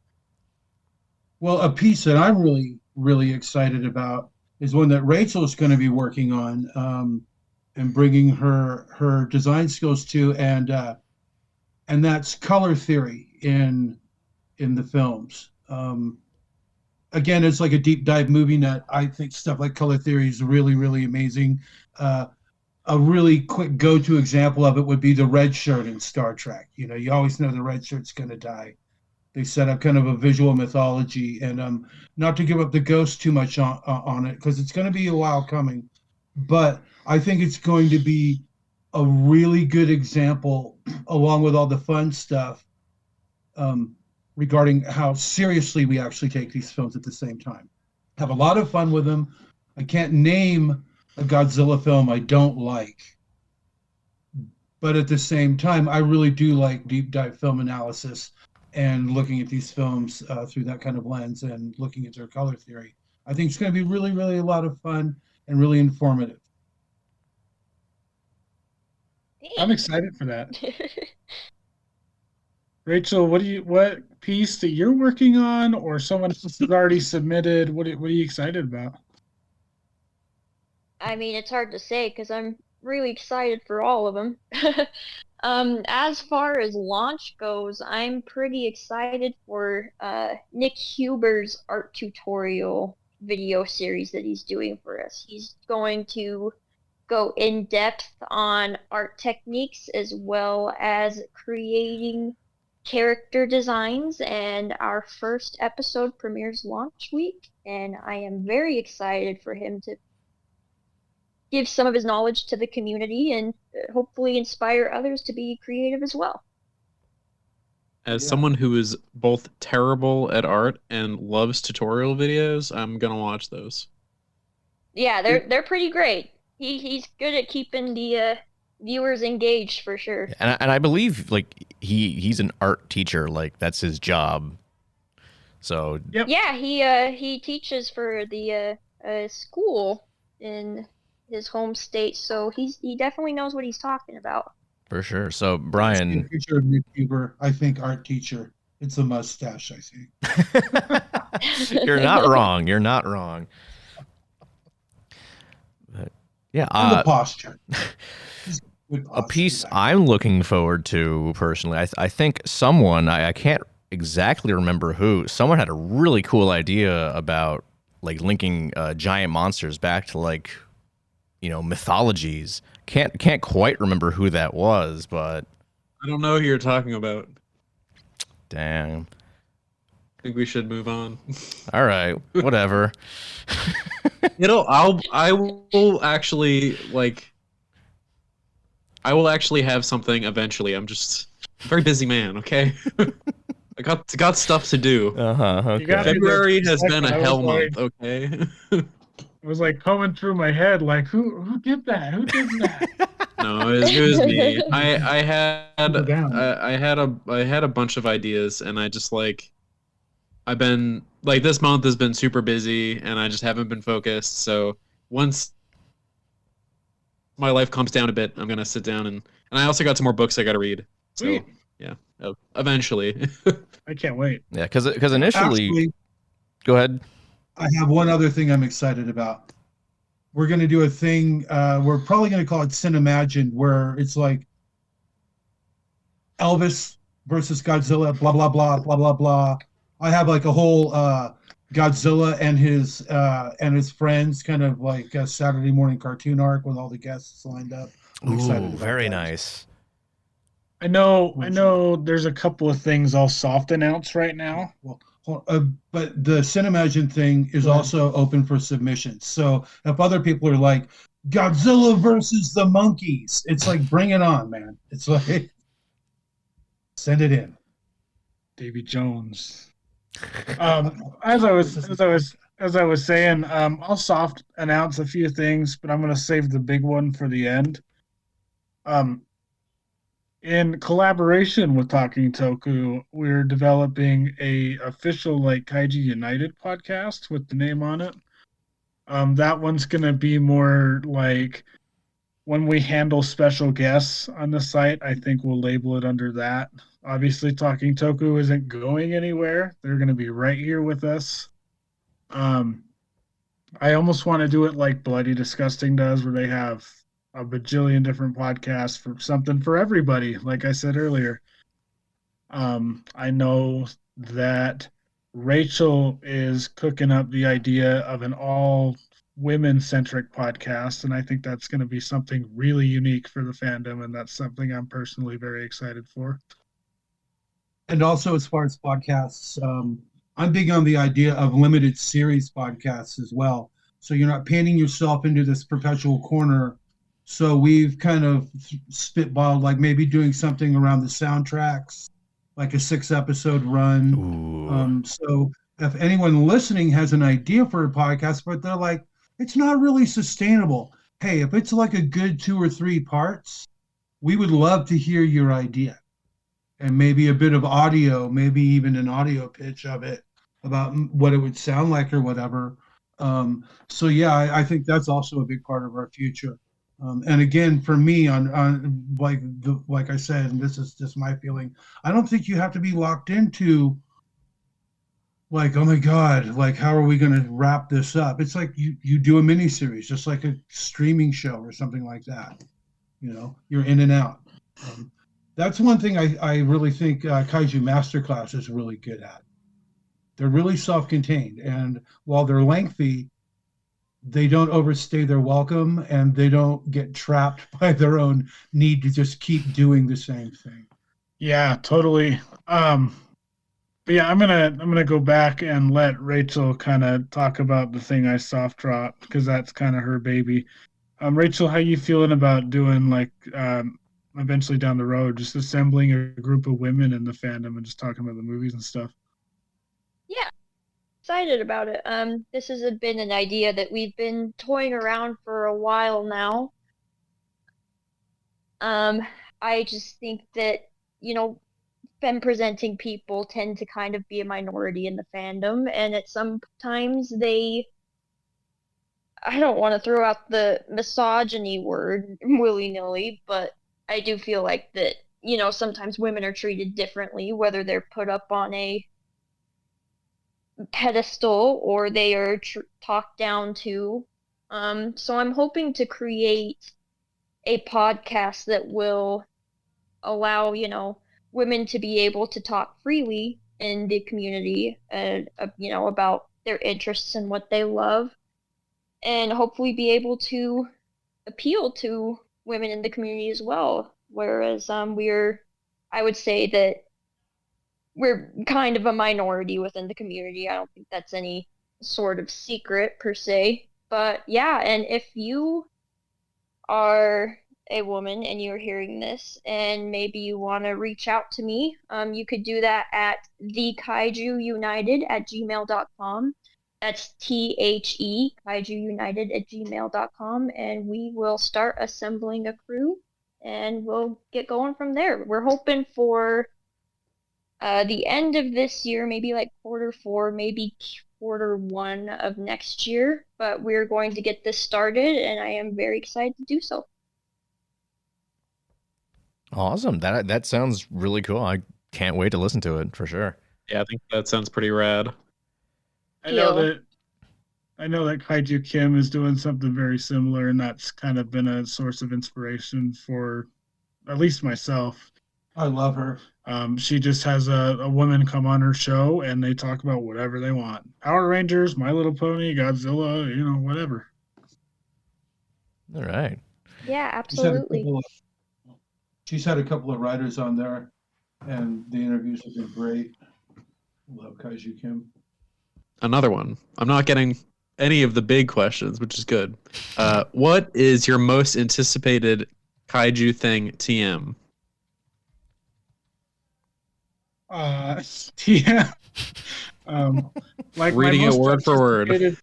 Well, a piece that I'm really, really excited about is one that Rachel's going to be working on and bringing her design skills to, and that's color theory in the films. Again, it's like a deep dive movie that I think stuff like color theory is really, really amazing. A really quick go-to example of it would be the red shirt in Star Trek. You always know the red shirt's going to die. They set up kind of a visual mythology, and not to give up the ghost too much on it, because it's going to be a while coming. but I think it's going to be a really good example, along with all the fun stuff, regarding how seriously we actually take these films at the same time. Have a lot of fun with them. I can't name a Godzilla film I don't like, but at the same time, I really do like deep dive film analysis and looking at these films through that kind of lens and looking at their color theory. I think it's going to be really, really a lot of fun and really informative. I'm excited for that. Rachel, what piece that you're working on, or someone else has already submitted? What are you excited about? I mean, it's hard to say because I'm really excited for all of them. As far as launch goes, I'm pretty excited for Nick Huber's art tutorial video series that he's doing for us. He's going to go in depth on art techniques as well as creating character designs, and our first episode premieres launch week, and I am very excited for him to give some of his knowledge to the community and hopefully inspire others to be creative as well. As someone who is both terrible at art and loves tutorial videos, I'm gonna watch those. Yeah, they're pretty great. He's good at keeping the viewers engaged for sure. And I believe like he's an art teacher, like that's his job. So Yep. Yeah, he teaches for the school in his home state, so he definitely knows what he's talking about. for sure. So Brian, Picture of Nick Huber, I think art teacher. It's a mustache, I think. you're not wrong. You're not wrong. But, yeah, And the posture. Good a posture, piece right? I'm looking forward to personally. I think someone I can't exactly remember who. Someone had a really cool idea about like linking giant monsters back to like mythologies. Can't quite remember who that was, but I don't know who you're talking about. damn. I think we should move on. All right, whatever. I will actually have something eventually. I'm just a very busy man, okay? I got stuff to do. Okay. got- February has been a I was hell like- month, okay? It was like coming through my head, like who did that? Who did that? No, it was me. I Go down. had a bunch of ideas, and I just I've been this month has been super busy, and I just haven't been focused. So once my life calms down a bit, I'm gonna sit down and I also got some more books I got to read. So Sweet. yeah, eventually. I can't wait. Yeah, because initially, Actually, go ahead. I have one other thing I'm excited about. We're going to do a thing. We're probably going to call it Cinemagine, where it's like Elvis versus Godzilla, blah, blah, blah, blah, blah, blah. I have like a whole Godzilla and his friends, kind of like a Saturday morning cartoon arc with all the guests lined up. I'm excited Ooh, about very that. nice. I know there's a couple of things I'll soft announce right now. But the Cinemagine thing is Go ahead. also open for submissions. So if other people are like Godzilla versus the monkeys, it's like bring it on, man. It's like send it in. Davy Jones. As I was saying, I'll soft announce a few things, but I'm gonna save the big one for the end. In collaboration with Talking Toku, we're developing a official Kaiju United podcast with the name on it. That one's gonna be more like when we handle special guests on the site. I think we'll label it under that. Obviously, Talking Toku isn't going anywhere. They're gonna be right here with us. I almost want to do it like Bloody Disgusting does, where they have a bajillion different podcasts for something for everybody, like I said earlier. I know that Rachel is cooking up the idea of an all women-centric podcast, and I think that's going to be something really unique for the fandom, and that's something I'm personally very excited for. And also, as far as podcasts, I'm big on the idea of limited series podcasts as well. So you're not painting yourself into this perpetual corner. So we've kind of spitballed like maybe doing something around the soundtracks, like a 6-episode run. So if anyone listening has an idea for a podcast, but they're like, it's not really sustainable. Hey, if it's like a good 2 or 3 parts, we would love to hear your idea. And maybe a bit of audio, maybe even an audio pitch of it about what it would sound like or whatever. So yeah, I think that's also a big part of our future. And again, for me, on like I said, and this is just my feeling, I don't think you have to be locked into like, oh my God, like how are we going to wrap this up? It's like you do a miniseries, just like a streaming show or something like that. You know, you're in and out. That's one thing I really think Kaiju Masterclass is really good at. They're really self-contained, and while they're lengthy, they don't overstay their welcome, and they don't get trapped by their own need to just keep doing the same thing. Yeah, totally. But yeah, I'm gonna go back and let Rachel kind of talk about the thing I soft dropped because that's kind of her baby. Rachel, how you feeling about doing like eventually down the road, just assembling a group of women in the fandom and just talking about the movies and stuff? Yeah, excited about it. This has been an idea that we've been toying around for a while now. I just think that, femme presenting people tend to kind of be a minority in the fandom, and at sometimes I don't want to throw out the misogyny word willy-nilly, but I do feel like that, sometimes women are treated differently, whether they're put up on a pedestal or they are talked down to. So I'm hoping to create a podcast that will allow, women to be able to talk freely in the community and, about their interests and what they love, and hopefully be able to appeal to women in the community as well. Whereas I would say that we're kind of a minority within the community. I don't think that's any sort of secret per se. But yeah, and if you are a woman and you're hearing this and maybe you want to reach out to me, you could do that at thekaijuunited@gmail.com. That's THE, kaijuunited@gmail.com, and we will start assembling a crew and we'll get going from there. We're hoping for the end of this year, maybe like Q4, maybe Q1 of next year, but we're going to get this started and I am very excited to do so. Awesome. That sounds really cool. I can't wait to listen to it for sure. Yeah, I think that sounds pretty rad. I know that Kaiju Kim is doing something very similar, and that's kind of been a source of inspiration for at least myself. I love her. She just has a woman come on her show, and they talk about whatever they want. Power Rangers, My Little Pony, Godzilla, whatever. All right. Yeah, absolutely. She's had a couple of writers on there, and the interviews have been great. Love Kaiju Kim. Another one. I'm not getting any of the big questions, which is good. What is your most anticipated Kaiju thing, TM? TM. Like reading it word for word.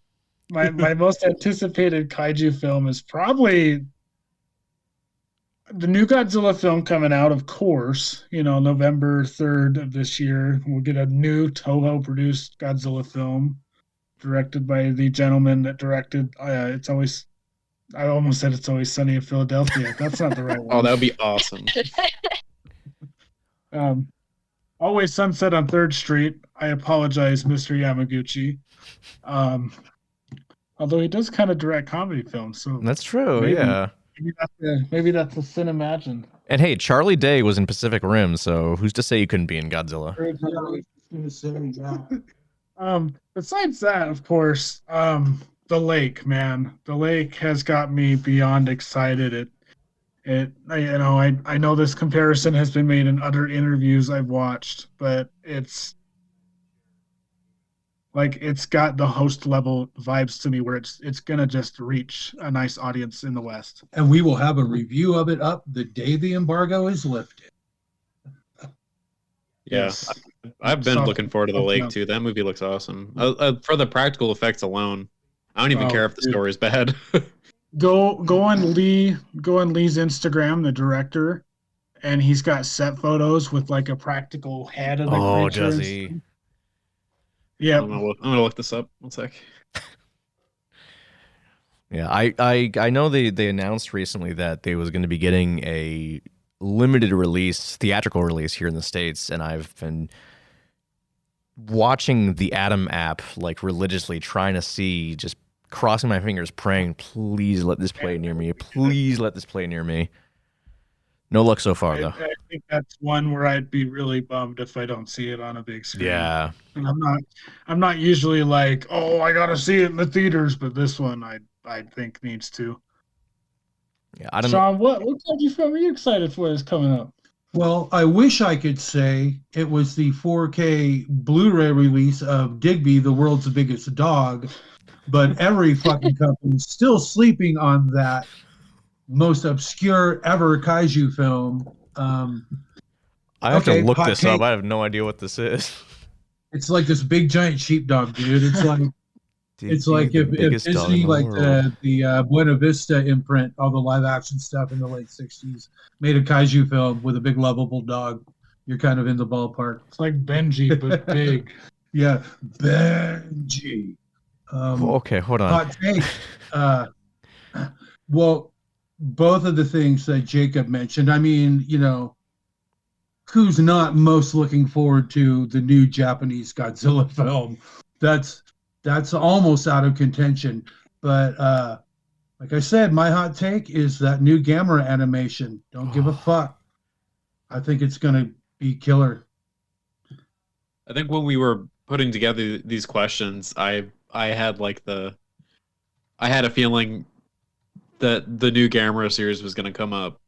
My most anticipated Kaiju film is probably the new Godzilla film coming out, of course. November 3rd of this year, we'll get a new Toho-produced Godzilla film directed by the gentleman that directed I almost said It's Always Sunny in Philadelphia. That's not the right one. Oh, that would be awesome. Always Sunset on 3rd Street. I apologize, Mr. Yamaguchi. Although he does kind of direct comedy films, so that's true. Yeah. Maybe that's a Cinemagine. And hey, Charlie Day was in Pacific Rim, so who's to say you couldn't be in Godzilla? Besides that, of course, the lake, man. The lake has got me beyond excited. I know this comparison has been made in other interviews I've watched, but it's Like it's got the host level vibes to me, where it's gonna just reach a nice audience in the West. And we will have a review of it up the day the embargo is lifted. Yeah, Yes. I've been Soft- looking forward to the lake too. That movie looks awesome. For the practical effects alone, I don't even Oh, care if the dude. story's bad. Go on Lee's Instagram, the director, and he's got set photos with like a practical head of the Oh, creature. does and he? stuff. Yep. I'm gonna look this up. One sec. Yeah, I know they announced recently that they was going to be getting a limited release, theatrical release here in the States, and I've been watching the Atom app like religiously, trying to see, just crossing my fingers, praying, please let this play near me. Please let this play near me. No luck so far, though. I think that's one where I'd be really bummed if I don't see it on a big screen. Yeah. And I'm not usually like, oh, I gotta see it in the theaters, but this one I think needs to. Yeah, I don't know. Sean, what Kaiju film are you excited for that's coming up? Well, I wish I could say it was the 4K Blu-ray release of Digby, the world's biggest dog, but every fucking company's still sleeping on that most obscure ever kaiju film. I have to look hot this up. take. I have no idea what this is. It's like this big giant sheepdog, dude. It's like if Disney, like the Buena Vista imprint, all the live action stuff in the late '60s, made a kaiju film with a big lovable dog. You're kind of in the ballpark. It's like Benji, but big. Yeah, Benji. Okay, hold on. Hot take. Well, both of the things that Jacob mentioned. I mean, who's not most looking forward to the new Japanese Godzilla film? That's almost out of contention. But like I said, my hot take is that new Gamera animation. Don't give a fuck. I think it's going to be killer. I think when we were putting together these questions, I had I had a feeling that the new Gamera series was going to come up,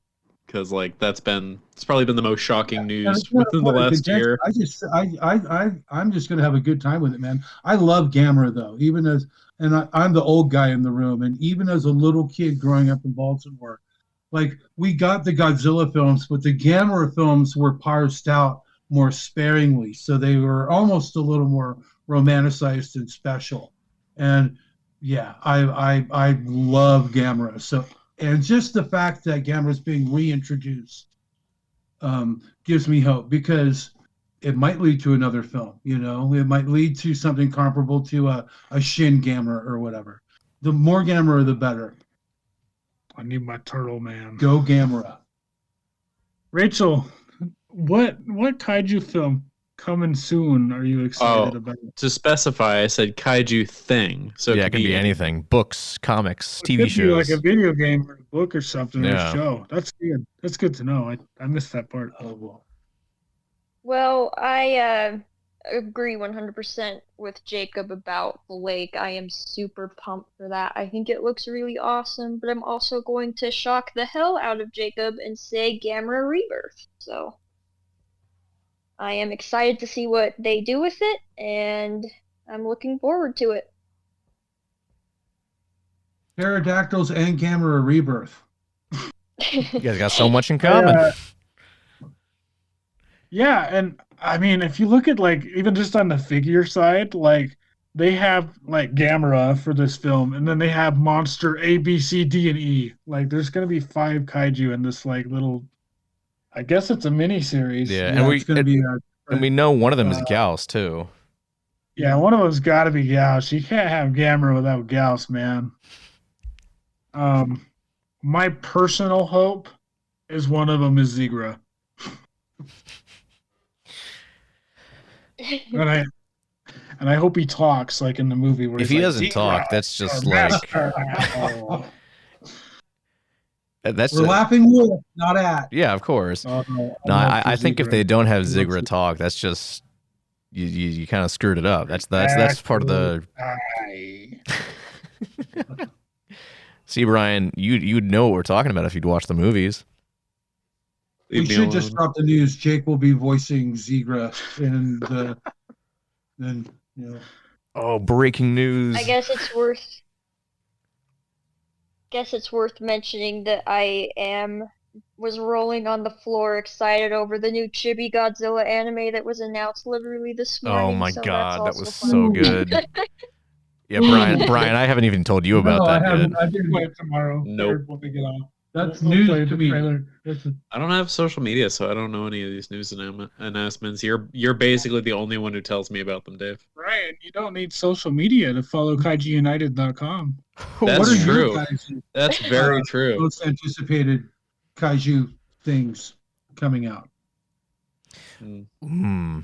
because it's probably been the most shocking news within the last year. I'm just gonna have a good time with it, man. I love Gamera though, I'm the old guy in the room, and even as a little kid growing up in Baltimore, like we got the Godzilla films, but the Gamera films were parsed out more sparingly, so they were almost a little more romanticized and special. And yeah, I love Gamera. So, and just the fact that Gamera is being reintroduced gives me hope, because it might lead to another film. It might lead to something comparable to a Shin Gamera or whatever. The more Gamera, the better. I need my turtle, man. Go Gamera. Rachel, what kaiju film coming soon are you excited about? To specify, I said kaiju thing. So yeah, it can be anything. Books, comics, TV could shows. be like a video game or a book or something, or Yeah. a show. That's good. That's good to know. I missed that part. Oh, well. Well, I agree 100% with Jacob about the lake. I am super pumped for that. I think it looks really awesome, but I'm also going to shock the hell out of Jacob and say Gamera Rebirth. So I am excited to see what they do with it, and I'm looking forward to it. Pterodactyls and Gamera Rebirth. You guys got so much in common. Yeah, and I mean, if you look at even just on the figure side, they have Gamera for this film, and then they have monster A, B, C, D, and E. There's gonna be 5 kaiju in this little. I guess it's a mini series. Yeah, and we know one of them is Gauss too. Yeah, one of them's got to be Gauss. You can't have Gamera without Gauss, man. My personal hope is one of them is Zigra. And I hope he talks like in the movie. Where If he doesn't talk, that's just that's We're laughing with, not at. Yeah, of course. No, I think if they don't have Zigra talk, that's just you kind of screwed it up. That's part of the. See, Brian, you'd know what we're talking about if you'd watch the movies. We should just drop the news. Jake will be voicing Zigra in the. Then Oh, breaking news. I guess it's worth mentioning that was rolling on the floor excited over the new Chibi Godzilla anime that was announced literally this Oh morning, my so that's god, that also was fun. so good. Yeah, Brian, I haven't even told you about No, I that haven't. yet. I didn't. Play it tomorrow. Nope. Or when we get off. That's We'll news play to the me. trailer. I don't have social media, so I don't know any of these news announcements. You're basically the only one who tells me about them, Dave. Ryan, you don't need social media to follow KaijuUnited.com. That's What are true. you guys' That's very true. most anticipated kaiju things coming out? Hmm.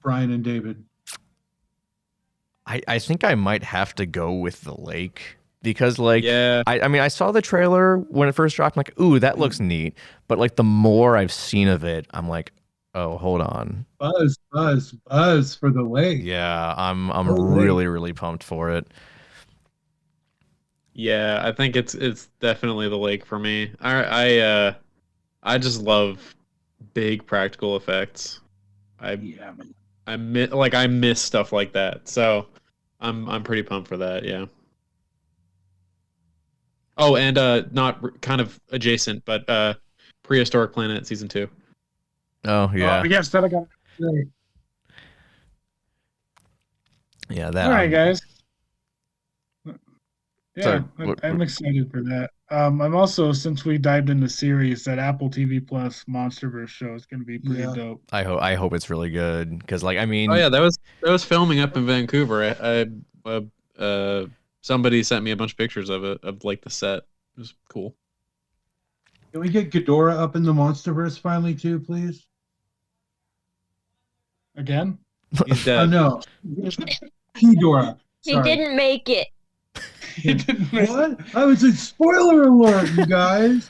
Brian and David. I think I might have to go with the lake because like Yeah. I mean I saw the trailer when it first dropped. I'm like, ooh, that looks neat. But like the more I've seen of it, I'm like, oh, hold on. Buzz for the lake. Yeah, I'm Totally. really pumped for it. Yeah, I think it's definitely the lake for me. I just love big practical effects. Yeah, man. I miss stuff like that. So I'm pretty pumped for that, yeah. Oh, and kind of adjacent, but Prehistoric Planet season 2. Oh yeah, Yes, that I got. yeah. That. All right, guys. Yeah, Sorry, I'm excited for that. I'm also, since we dived into series, that Apple TV Plus MonsterVerse show is going to be pretty Yeah. dope. I hope it's really good because like I mean. Oh yeah, that was filming up in Vancouver. Somebody sent me a bunch of pictures of it, of like the set. It was cool. Can we get Ghidorah up in the MonsterVerse finally too, please? Again? He's Oh dead. no, Ghidorah. He Sorry. didn't make it. What? I was a spoiler alert, you guys.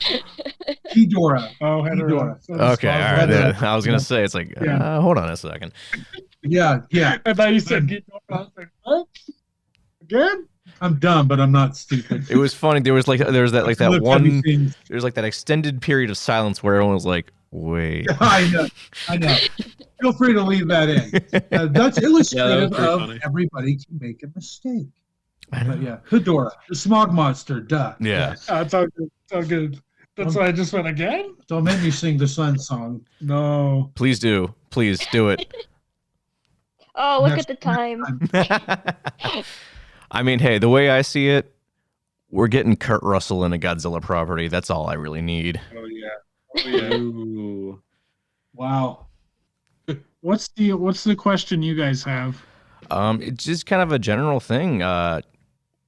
Ghidorah. Oh, Ghidorah. Okay, all right. Ghidorah. I was gonna say it's like Yeah. hold on a second. Yeah. I thought you said Ghidorah. I was like, what? Again? I'm dumb, but I'm not stupid. It was funny. There was that like that Look, one. everything's- There's like that extended period of silence where everyone was like, wait. I know. Feel free to leave that in. That's illustrative pretty of funny. everybody can make a mistake. I know. But yeah, Ghidorah, the smog monster, duh. Yeah. Yes. Oh, it's all good. It's all good. That's why I just went again? Don't make me sing the Sun song. No. Please do. Please do it. Oh, look Next at the time. I mean, hey, the way I see it, we're getting Kurt Russell in a Godzilla property. That's all I really need. Oh, yeah. Oh, yeah. Ooh. Wow. What's the question you guys have? It's just kind of a general thing.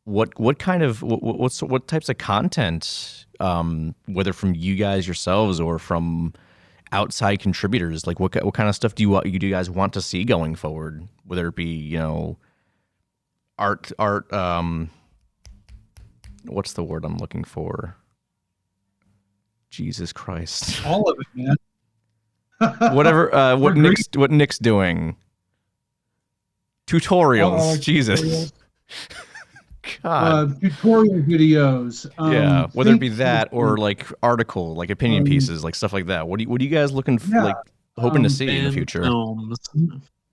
What types of content, whether from you guys yourselves or from outside contributors, like what kind of stuff do you guys want to see going forward? Whether it be art. What's the word I'm looking for? Jesus Christ. All of it, man. Whatever. What Agreed. Nick's doing. Tutorials. Oh, Jesus. tutorials. God. Tutorial videos. Yeah, whether it be things that or like article, like opinion pieces, like stuff like that. What are you guys looking for, Yeah, like hoping to see in the Fan future? films.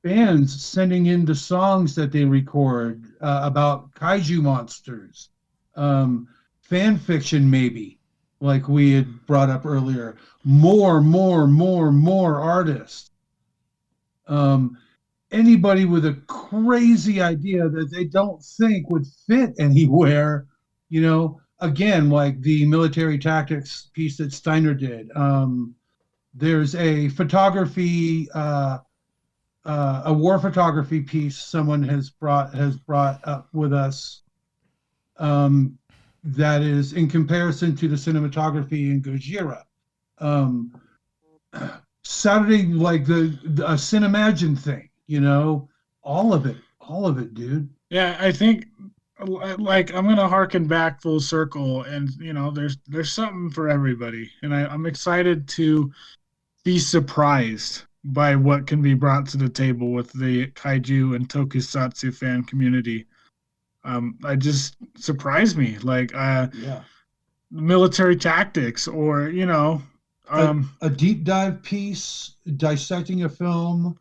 fans sending in the songs that they record about kaiju monsters, fan fiction maybe, like we had brought up earlier. More artists. Anybody with a crazy idea that they don't think would fit anywhere, again, like the military tactics piece that Steiner did. There's a photography, a war photography piece someone has brought up with us, that is in comparison to the cinematography in Gojira. Saturday, like the Cinemagine thing, all of it, dude. Yeah, I think like I'm gonna harken back full circle, and there's something for everybody, and I'm excited to be surprised by what can be brought to the table with the kaiju and tokusatsu fan community. I just surprised me, like Yeah. military tactics, or A deep dive piece dissecting a film,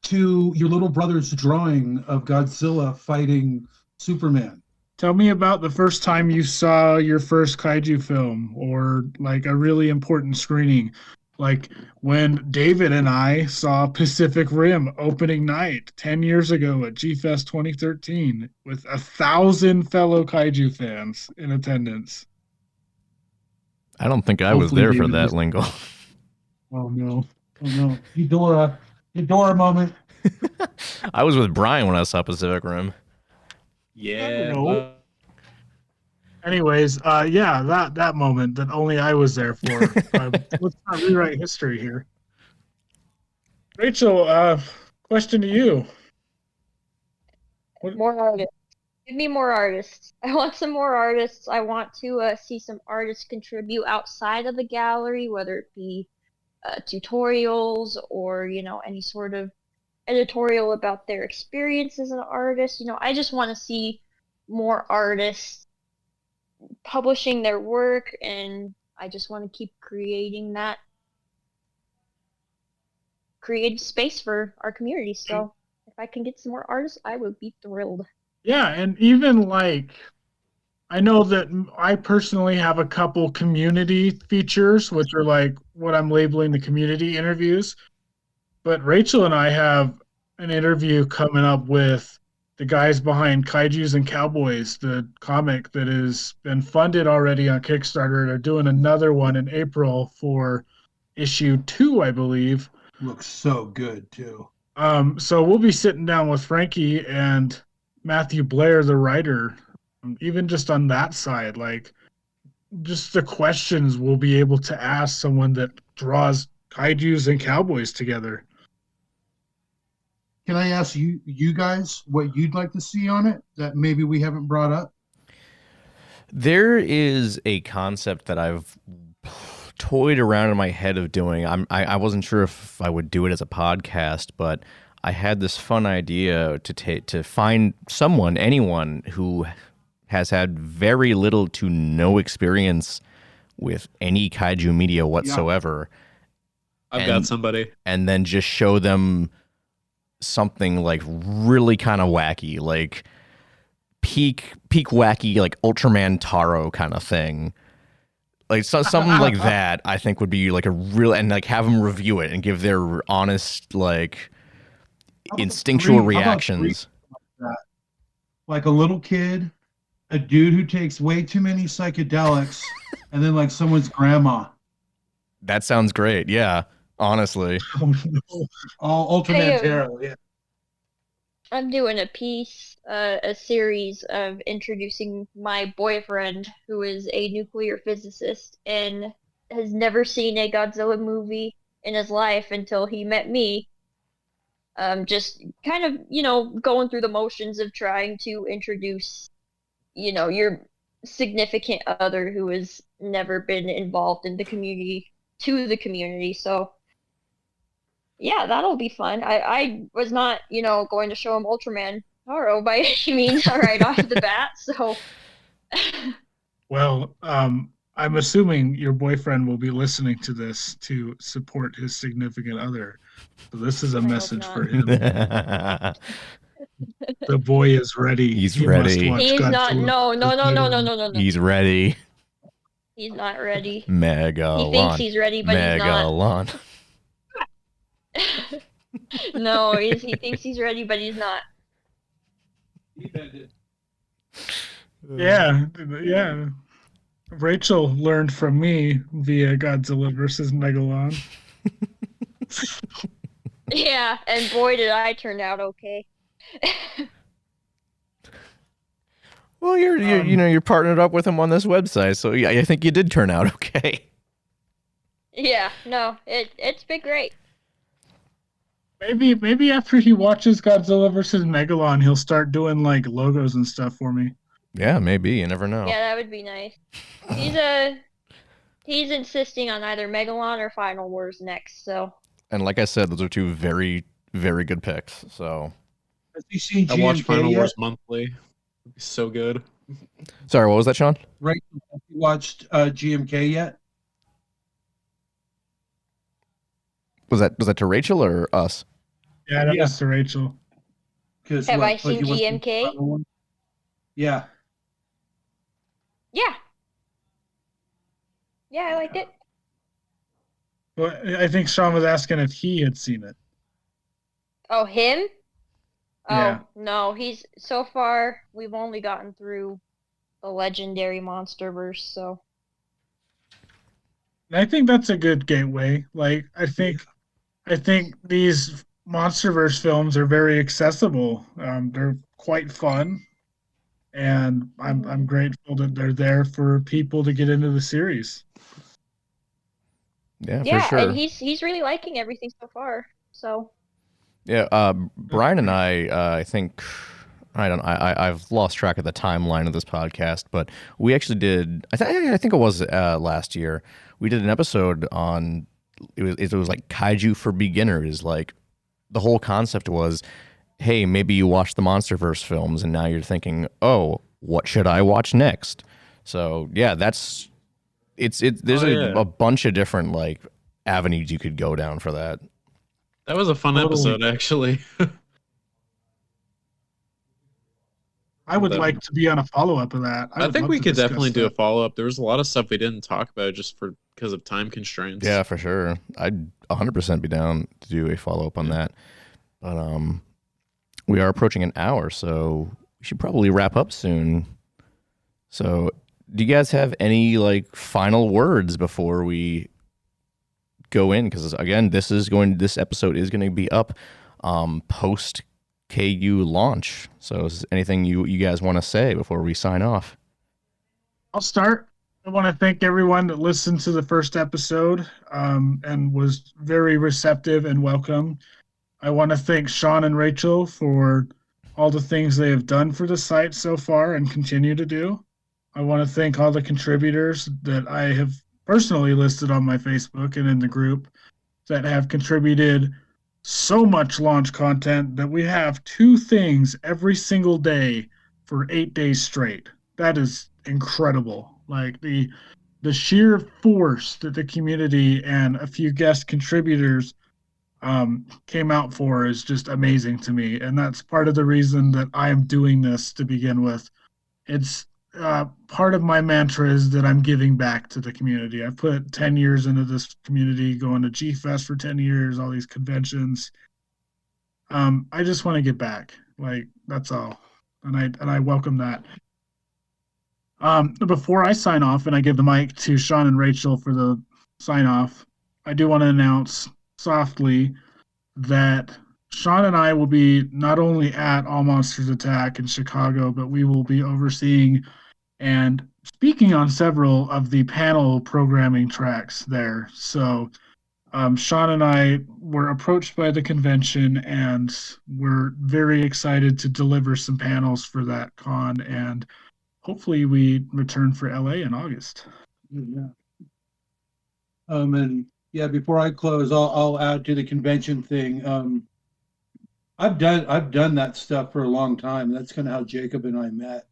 to your little brother's drawing of Godzilla fighting Superman? Tell me about the first time you saw your first kaiju film or like a really important screening. Like when David and I saw Pacific Rim opening night 10 years ago at G-Fest 2013 with 1,000 fellow kaiju fans in attendance. I don't think I was Hopefully there for David that, was- Lingo. Oh no. Oh no, Eudora moment. I was with Brian when I saw Pacific Rim. Yeah. No. well, Anyways, yeah, that moment that only I was there for. Let's not rewrite history here. Rachel, question to you. More artists. Give me more artists. I want some more artists. I want to see some artists contribute outside of the gallery, whether it be tutorials or, any sort of editorial about their experience as an artist. I just want to see more artists publishing their work, and I just want to keep creating that creative space for our community. So if I can get some more artists, I would be thrilled. Yeah, and even like I know that I personally have a couple community features, which are like what I'm labeling the community interviews. But Rachel and I have an interview coming up with the guys behind Kaijus and Cowboys, the comic that has been funded already on Kickstarter. They're doing another one in April for issue 2, I believe. Looks so good too. So we'll be sitting down with Frankie and Matthew Blair, the writer, even just on that side, like just the questions we'll be able to ask someone that draws kaijus and cowboys together. Can I ask you guys what you'd like to see on it that maybe we haven't brought up? There is a concept that I've toyed around in my head of doing. I wasn't sure if I would do it as a podcast, but I had this fun idea to find anyone who has had very little to no experience with any kaiju media whatsoever. I've got somebody. And then just show them something like really kind of wacky, like peak wacky, like Ultraman Taro kind of thing. Like something like that, I think would be like a real, and like have them review it and give their honest, like instinctual reactions. Like a little kid, a dude who takes way too many psychedelics, and then like someone's grandma. That sounds great. Yeah, honestly. All Ultraman Hey, Taro, yeah. I'm doing a piece, a series of introducing my boyfriend, who is a nuclear physicist and has never seen a Godzilla movie in his life until he met me. Just kind of, going through the motions of trying to introduce, your significant other who has never been involved in the community to the community. So yeah, that'll be fun. I was not, going to show him Ultraman Taro by any means right off the bat. So, Well, I'm assuming your boyfriend will be listening to this to support his significant other. So this is a I hope message not. for him. The boy is ready. He's He ready. must watch he's not. Godzilla. No. He's ready. He's not ready. Megalon. He thinks he's ready, but he's not. Megalon. No, he thinks he's ready, but he's not. Yeah. Rachel learned from me via Godzilla versus Megalon. Yeah, and boy, did I turn out okay. Well, you're partnered up with him on this website, so yeah, I think you did turn out okay. Yeah, no, it's been great. Maybe after he watches Godzilla versus Megalon, he'll start doing like logos and stuff for me. Yeah, maybe. You never know. Yeah, that would be nice. He's insisting on either Megalon or Final Wars next, so. And like I said, those are two very, very good picks. So. Have you seen I watch GMK Final yet? Wars monthly. It'd be so good. Sorry, what was that, Sean? Right? Have you watched GMK yet? Was that to Rachel or us? Yeah, that Yeah. was to Rachel. Because Have I seen you want the GMK? final one? Yeah. Yeah. Yeah, I liked it. Well, I think Sean was asking if he had seen it. Oh, him? Yeah. Oh, no, he's so far we've only gotten through the legendary MonsterVerse, so And I think that's a good gateway. Like, I think these MonsterVerse films are very accessible. They're quite fun, and I'm grateful that they're there for people to get into the series. Yeah, for yeah, and sure. he's really liking everything so far. So Yeah, Brian and I think I've lost track of the timeline of this podcast, but we actually did. I think it was last year. We did an episode on it was like kaiju for beginners. Like the whole concept was, hey, maybe you watch the MonsterVerse films, and now you're thinking, oh, what should I watch next? So yeah, that's it's. There's a bunch of different like avenues you could go down for that. That was a fun Totally. episode, actually. I would like to be on a follow up of that. I would think love we to could discuss definitely do a that. follow up. There was a lot of stuff we didn't talk about just because of time constraints. Yeah, for sure. I'd 100% be down to do a follow up on that. But we are approaching an hour, so we should probably wrap up soon. So, do you guys have any like final words before we go in? Because again, this episode is going to be up post KU launch. So, is there anything you guys want to say before we sign off? I'll start. I want to thank everyone that listened to the first episode and was very receptive and welcome. I want to thank Sean and Rachel for all the things they have done for the site so far and continue to do. I want to thank all the contributors that I have personally listed on my Facebook and in the group that have contributed so much launch content that we have 2 things every single day for 8 days straight. That is incredible. Like the sheer force that the community and a few guest contributors came out for is just amazing to me, and that's part of the reason that I am doing this to begin with. It's part of my mantra is that I'm giving back to the community. I've put 10 years into this community, going to G Fest for 10 years, all these conventions. I just want to get back. Like, that's all. And I welcome that. Before I sign off and I give the mic to Sean and Rachel for the sign off, I do want to announce softly that Sean and I will be not only at All Monsters Attack in Chicago, but we will be overseeing and speaking on several of the panel programming tracks there. So Sean and I were approached by the convention, and we're very excited to deliver some panels for that con, and hopefully we return for LA in August. Yeah. And yeah, before I close, I'll add to the convention thing. I've done that stuff for a long time. That's kind of how Jacob and I met.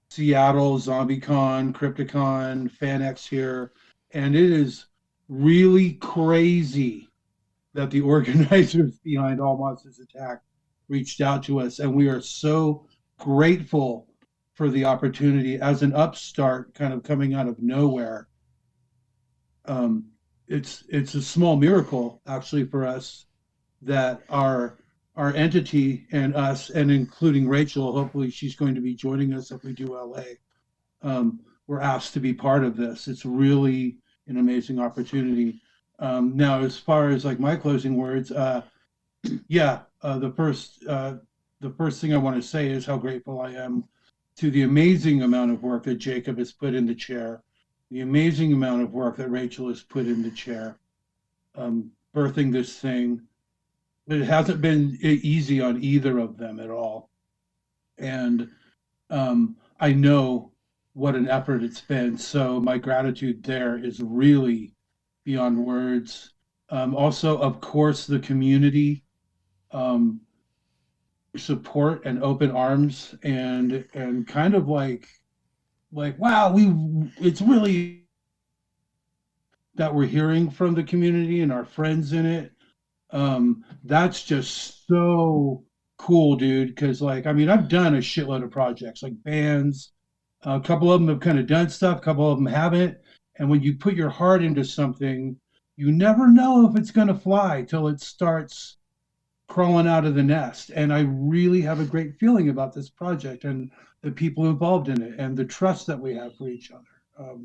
Seattle, ZombieCon, Crypticon, FanX here, and it is really crazy that the organizers behind All Monsters Attack reached out to us, and we are so grateful for the opportunity as an upstart, kind of coming out of nowhere. It's a small miracle actually for us that our entity and us, and including Rachel, hopefully she's going to be joining us if we do LA. We're asked to be part of this. It's really an amazing opportunity. Now, as far as like my closing words, the first thing I want to say is how grateful I am to the amazing amount of work that Jacob has put in the chair, the amazing amount of work that Rachel has put in the chair, birthing this thing. It hasn't been easy on either of them at all. And I know what an effort it's been. So my gratitude there is really beyond words. Also, of course, the community support and open arms and kind of like wow, it's really that we're hearing from the community and our friends in it. That's just so cool, dude. Because like, I mean, I've done a shitload of projects, like bands. A couple of them have kind of done stuff, a couple of them haven't. And when you put your heart into something, you never know if it's going to fly till it starts crawling out of the nest. And I really have a great feeling about this project and the people involved in it and the trust that we have for each other.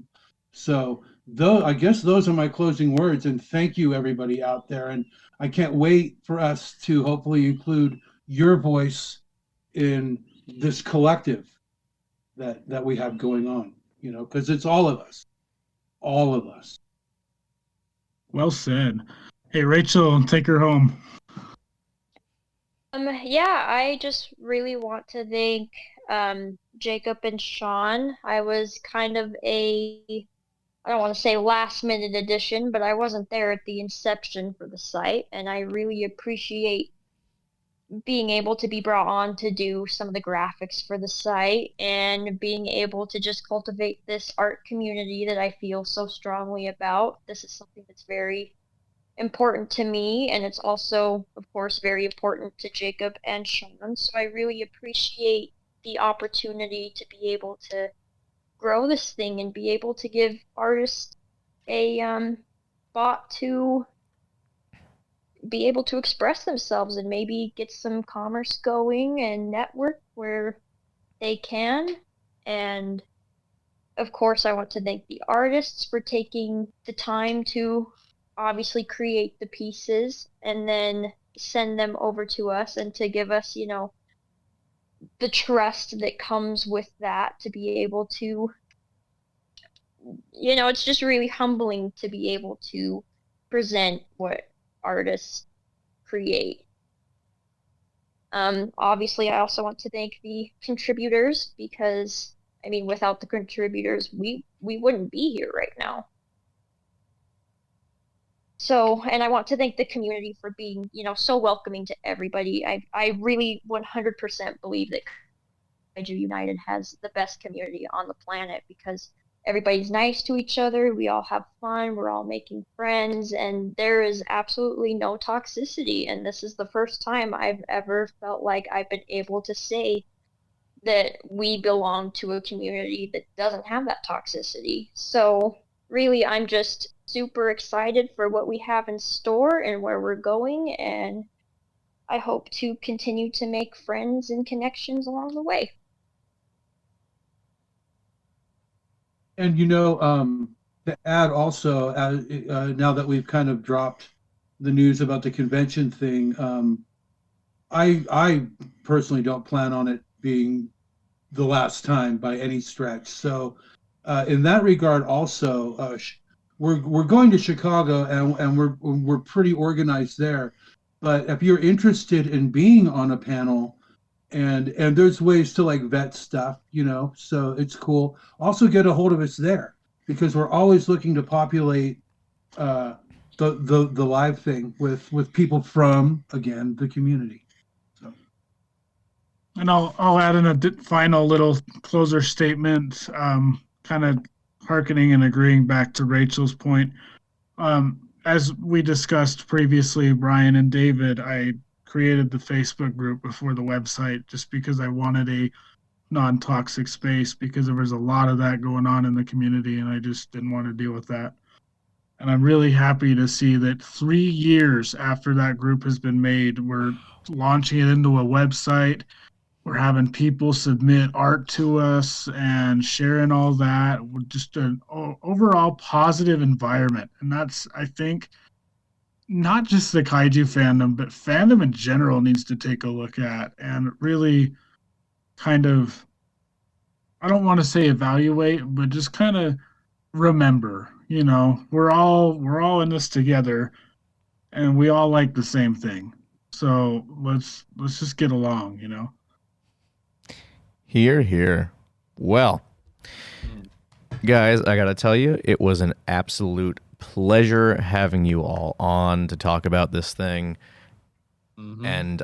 So though I guess those are my closing words. And thank you everybody out there. And I can't wait for us to hopefully include your voice in this collective that we have going on, because it's all of us. All of us. Well said. Hey, Rachel, take her home. Yeah, I just really want to thank Jacob and Sean. I was kind of I don't want to say last minute addition, but I wasn't there at the inception for the site, and I really appreciate being able to be brought on to do some of the graphics for the site and being able to just cultivate this art community that I feel so strongly about. This is something that's very important to me, and it's also, of course, very important to Jacob and Sean. So I really appreciate the opportunity to be able to grow this thing and be able to give artists a spot to be able to express themselves and maybe get some commerce going and network where they can. And of course, I want to thank the artists for taking the time to obviously create the pieces and then send them over to us and to give us, the trust that comes with that, to be able to, it's just really humbling to be able to present what artists create. Obviously, I also want to thank the contributors because, I mean, without the contributors, we wouldn't be here right now. So, and I want to thank the community for being, so welcoming to everybody. I really 100% believe that Kaiju United has the best community on the planet because everybody's nice to each other. We all have fun. We're all making friends, and there is absolutely no toxicity. And this is the first time I've ever felt like I've been able to say that we belong to a community that doesn't have that toxicity. So really, I'm just super excited for what we have in store and where we're going, and I hope to continue to make friends and connections along the way. And to add also, now that we've kind of dropped the news about the convention thing, I personally don't plan on it being the last time by any stretch. So, in that regard, also, we're going to Chicago, and we're pretty organized there. But if you're interested in being on a panel, and there's ways to like vet stuff, so it's cool. Also get a hold of us there because we're always looking to populate the live thing with people from, again, the community. So. And I'll add in a final little closer statement, kind of hearkening and agreeing back to Rachel's point. As we discussed previously, Brian and David, I created the Facebook group before the website just because I wanted a non-toxic space because there was a lot of that going on in the community and I just didn't want to deal with that. And I'm really happy to see that 3 years after that group has been made, we're launching it into a website. We're having people submit art to us and sharing all that. We're just an overall positive environment. And that's, I think, not just the Kaiju fandom, but fandom in general needs to take a look at and really kind of, I don't want to say evaluate, but just kind of remember, we're all in this together and we all like the same thing. So let's just get along, Here. Well, guys, I got to tell you, it was an absolute pleasure having you all on to talk about this thing. Mm-hmm. And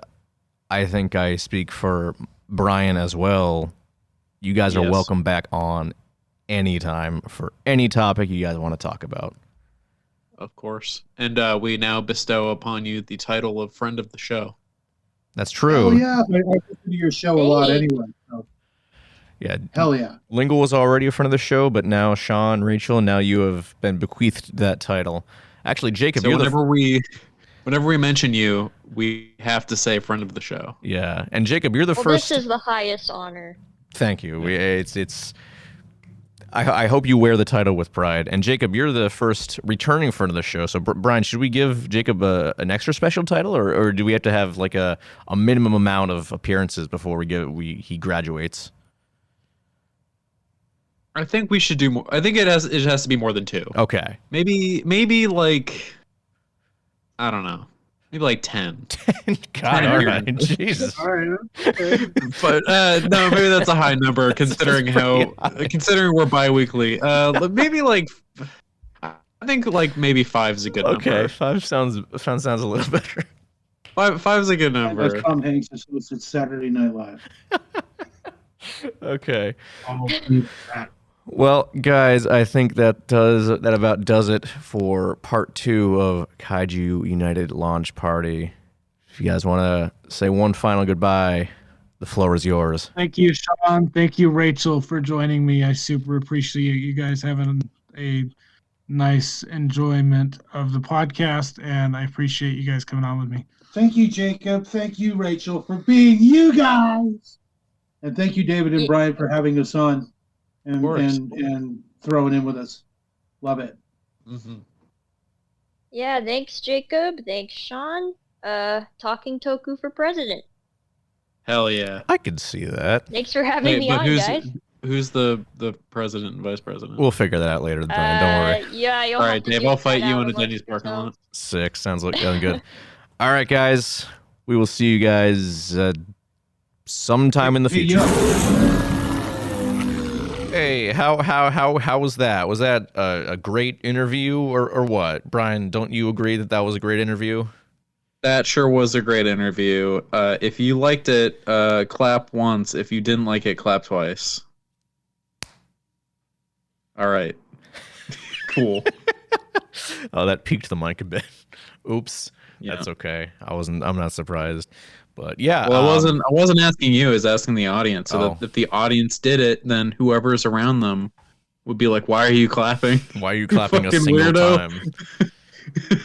I think I speak for Brian as well. You guys are welcome back on anytime for any topic you guys want to talk about. of course. And we now bestow upon you the title of friend of the show. That's true. Oh yeah, I listen to your show a lot anyway. So. Yeah. Hell yeah. Lingle was already a friend of the show, but now Sean, Rachel, now you have been bequeathed that title. Actually, Jacob, So you're whenever we mention you, we have to say friend of the show. Yeah, and Jacob, you're the Well, first. this is the highest honor. Thank you. It's. I hope you wear the title with pride. And Jacob, you're the first returning friend of the show. So Brian, should we give Jacob an extra special title, or do we have to have like a minimum amount of appearances before he graduates? I think we should do more. I think it has to be more than 2. Okay. Maybe like, I don't know. Maybe like 10. God, all right. Jesus. All right. Okay. But no, maybe that's a high number considering considering we're bi-weekly. Maybe like, I think like maybe 5 is a good number. Okay, 5 sounds a little better. 5 is a good number. As Tom Hanks has hosted Saturday Night Live. Okay. I'll leave that. Well, guys, I think that about does it for part 2 of Kaiju United Launch Party. If you guys want to say one final goodbye, the floor is yours. Thank you, Sean. Thank you, Rachel, for joining me. I super appreciate you guys having a nice enjoyment of the podcast, and I appreciate you guys coming on with me. Thank you, Jacob. Thank you, Rachel, for being you guys. And thank you, David and Brian, for having us on and throwing in with us. Love it. Mm-hmm. Yeah, thanks, Jacob. Thanks, Sean. Talking Toku for president. Hell yeah. I could see that. Thanks for having me on, guys. Who's the president and vice president? We'll figure that out later, Brian. Don't worry. Yeah, All right, Dave, I'll fight you in a Denny's parking lot. Sick. Sounds like good. All right, guys. We will see you guys sometime in the future. Hey, how was that? Was that a great interview or what? Brian, don't you agree that was a great interview? That sure was a great interview. If you liked it, clap once. If you didn't like it, clap twice. All right. Cool. Oh, that peaked the mic a bit. Oops. Yeah. That's okay. I'm not surprised. But yeah. Well, I wasn't asking you, I was asking the audience. So that if the audience did it, then whoever's around them would be like, "Why are you clapping? Why are you clapping a fucking single weirdo."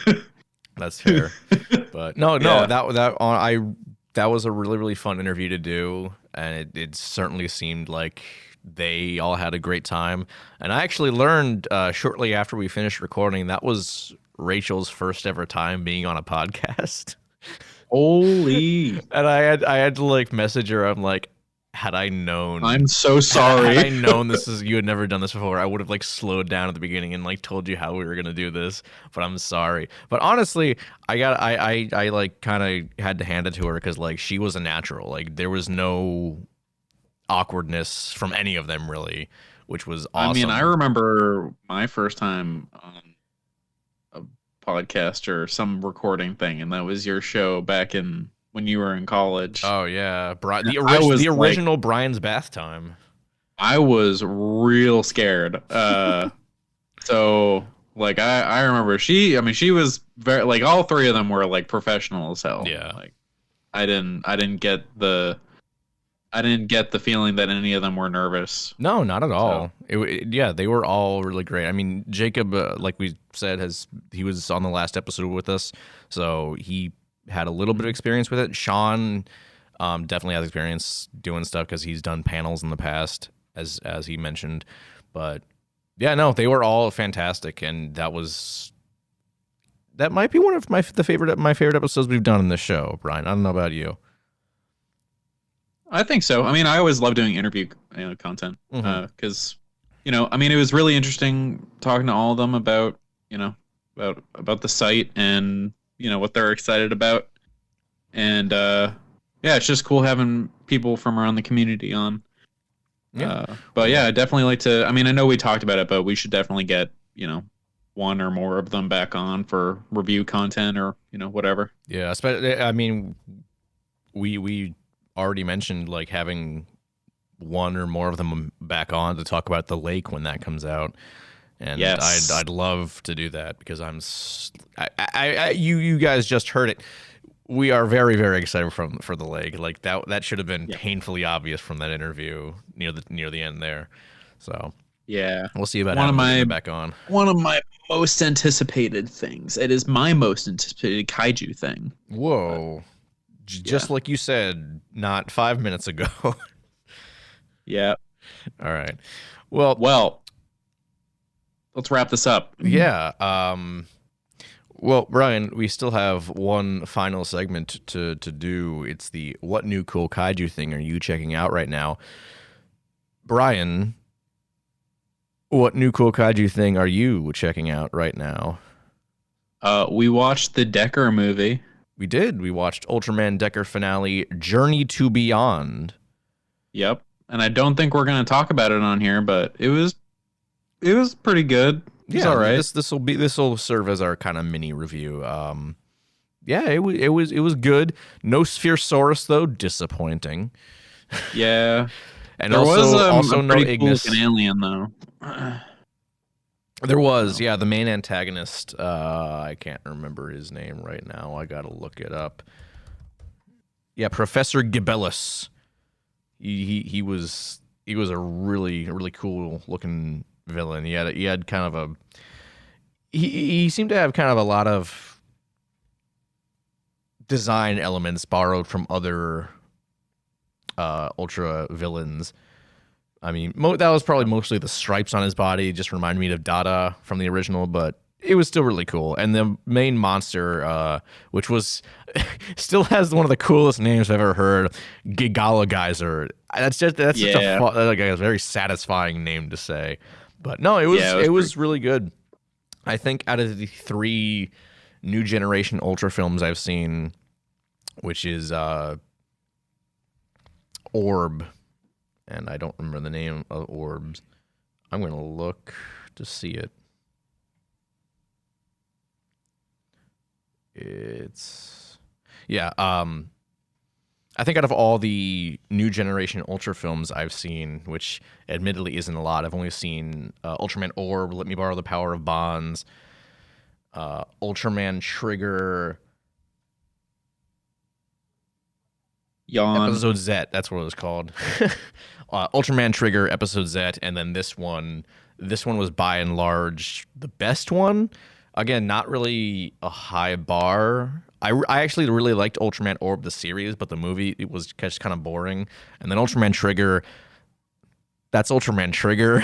time?" That's fair. But no, Yeah. that was a really, really fun interview to do, and it certainly seemed like they all had a great time. And I actually learned shortly after we finished recording that was Rachel's first ever time being on a podcast. Holy! And I had to like message her. I'm like, had I known, I'm so sorry. Had I known you had never done this before, I would have like slowed down at the beginning and like told you how we were gonna do this. But I'm sorry. But honestly, I like kind of had to hand it to her because like she was a natural. Like there was no awkwardness from any of them really, which was awesome. I mean, I remember my first time on a podcast or some recording thing, and that was your show back in when you were in college. Oh yeah, the original Brian's bath time. I was real scared. So like I remember she was very like all 3 of them were like professional as hell. Yeah. Like I didn't get the feeling that any of them were nervous. No, not at all. Yeah, they were all really great. I mean, Jacob, like we said, he was on the last episode with us, so he had a little bit of experience with it. Sean definitely has experience doing stuff because he's done panels in the past, as he mentioned. But yeah, no, they were all fantastic, and that might be one of my favorite episodes we've done in this show, Brian. I don't know about you. I think so. I mean, I always love doing interview content because, it was really interesting talking to all of them about the site and, what they're excited about. And, it's just cool having people from around the community on. Yeah. But yeah, I'd definitely like to, I mean, I know we talked about it, but we should definitely get, one or more of them back on for review content or, whatever. Yeah. Especially, I mean, we already mentioned like having one or more of them back on to talk about the lake when that comes out. And Yes. I'd love to do that because you guys just heard it. We are very, very excited for the leg. Like that should have been painfully obvious from that interview near the end there. So Yeah. we'll see about having him back on. One of my most anticipated things. It is my most anticipated kaiju thing. Whoa. Just like you said not 5 minutes ago. Yeah. All right. Well, let's wrap this up. Yeah. Well, Brian, we still have one final segment to do. It's the what new cool kaiju thing are you checking out right now? Brian, what new cool kaiju thing are you checking out right now? We watched the Decker movie. We did. We watched Ultraman Decker finale, Journey to Beyond. Yep. And I don't think we're going to talk about it on here, but it was pretty good. It's all right. This will serve as our kind of mini review. Yeah, it was good. No Spherosaurus though, disappointing. Yeah. And there also was a no pretty Ignis. cool alien though. There was, yeah, the main antagonist. I can't remember his name right now. I gotta look it up. Yeah, Professor Gibellus. He was a really, really cool looking villain. He had kind of a he seemed to have kind of a lot of design elements borrowed from other Ultra villains. I mean, that was probably mostly the stripes on his body. It just reminded me of Dada from the original, but it was still really cool. And the main monster, which was still has one of the coolest names I've ever heard, Gigala Geyser. That's such a very satisfying name to say. But no, it was really good. I think out of the 3 new generation Ultra films I've seen, which is Orb, and I don't remember the name of Orbs. I'm going to look to see it. I think out of all the new generation Ultra films I've seen, which admittedly isn't a lot, I've only seen Ultraman Orb, Let Me Borrow the Power of Bonds, Ultraman Trigger, Yawn. Episode Z, that's what it was called. Ultraman Trigger, Episode Z, and then this one. This one was by and large the best one. Again, not really a high bar. I actually really liked Ultraman Orb, the series, but the movie, it was just kind of boring. And then Ultraman Trigger, that's Ultraman Trigger.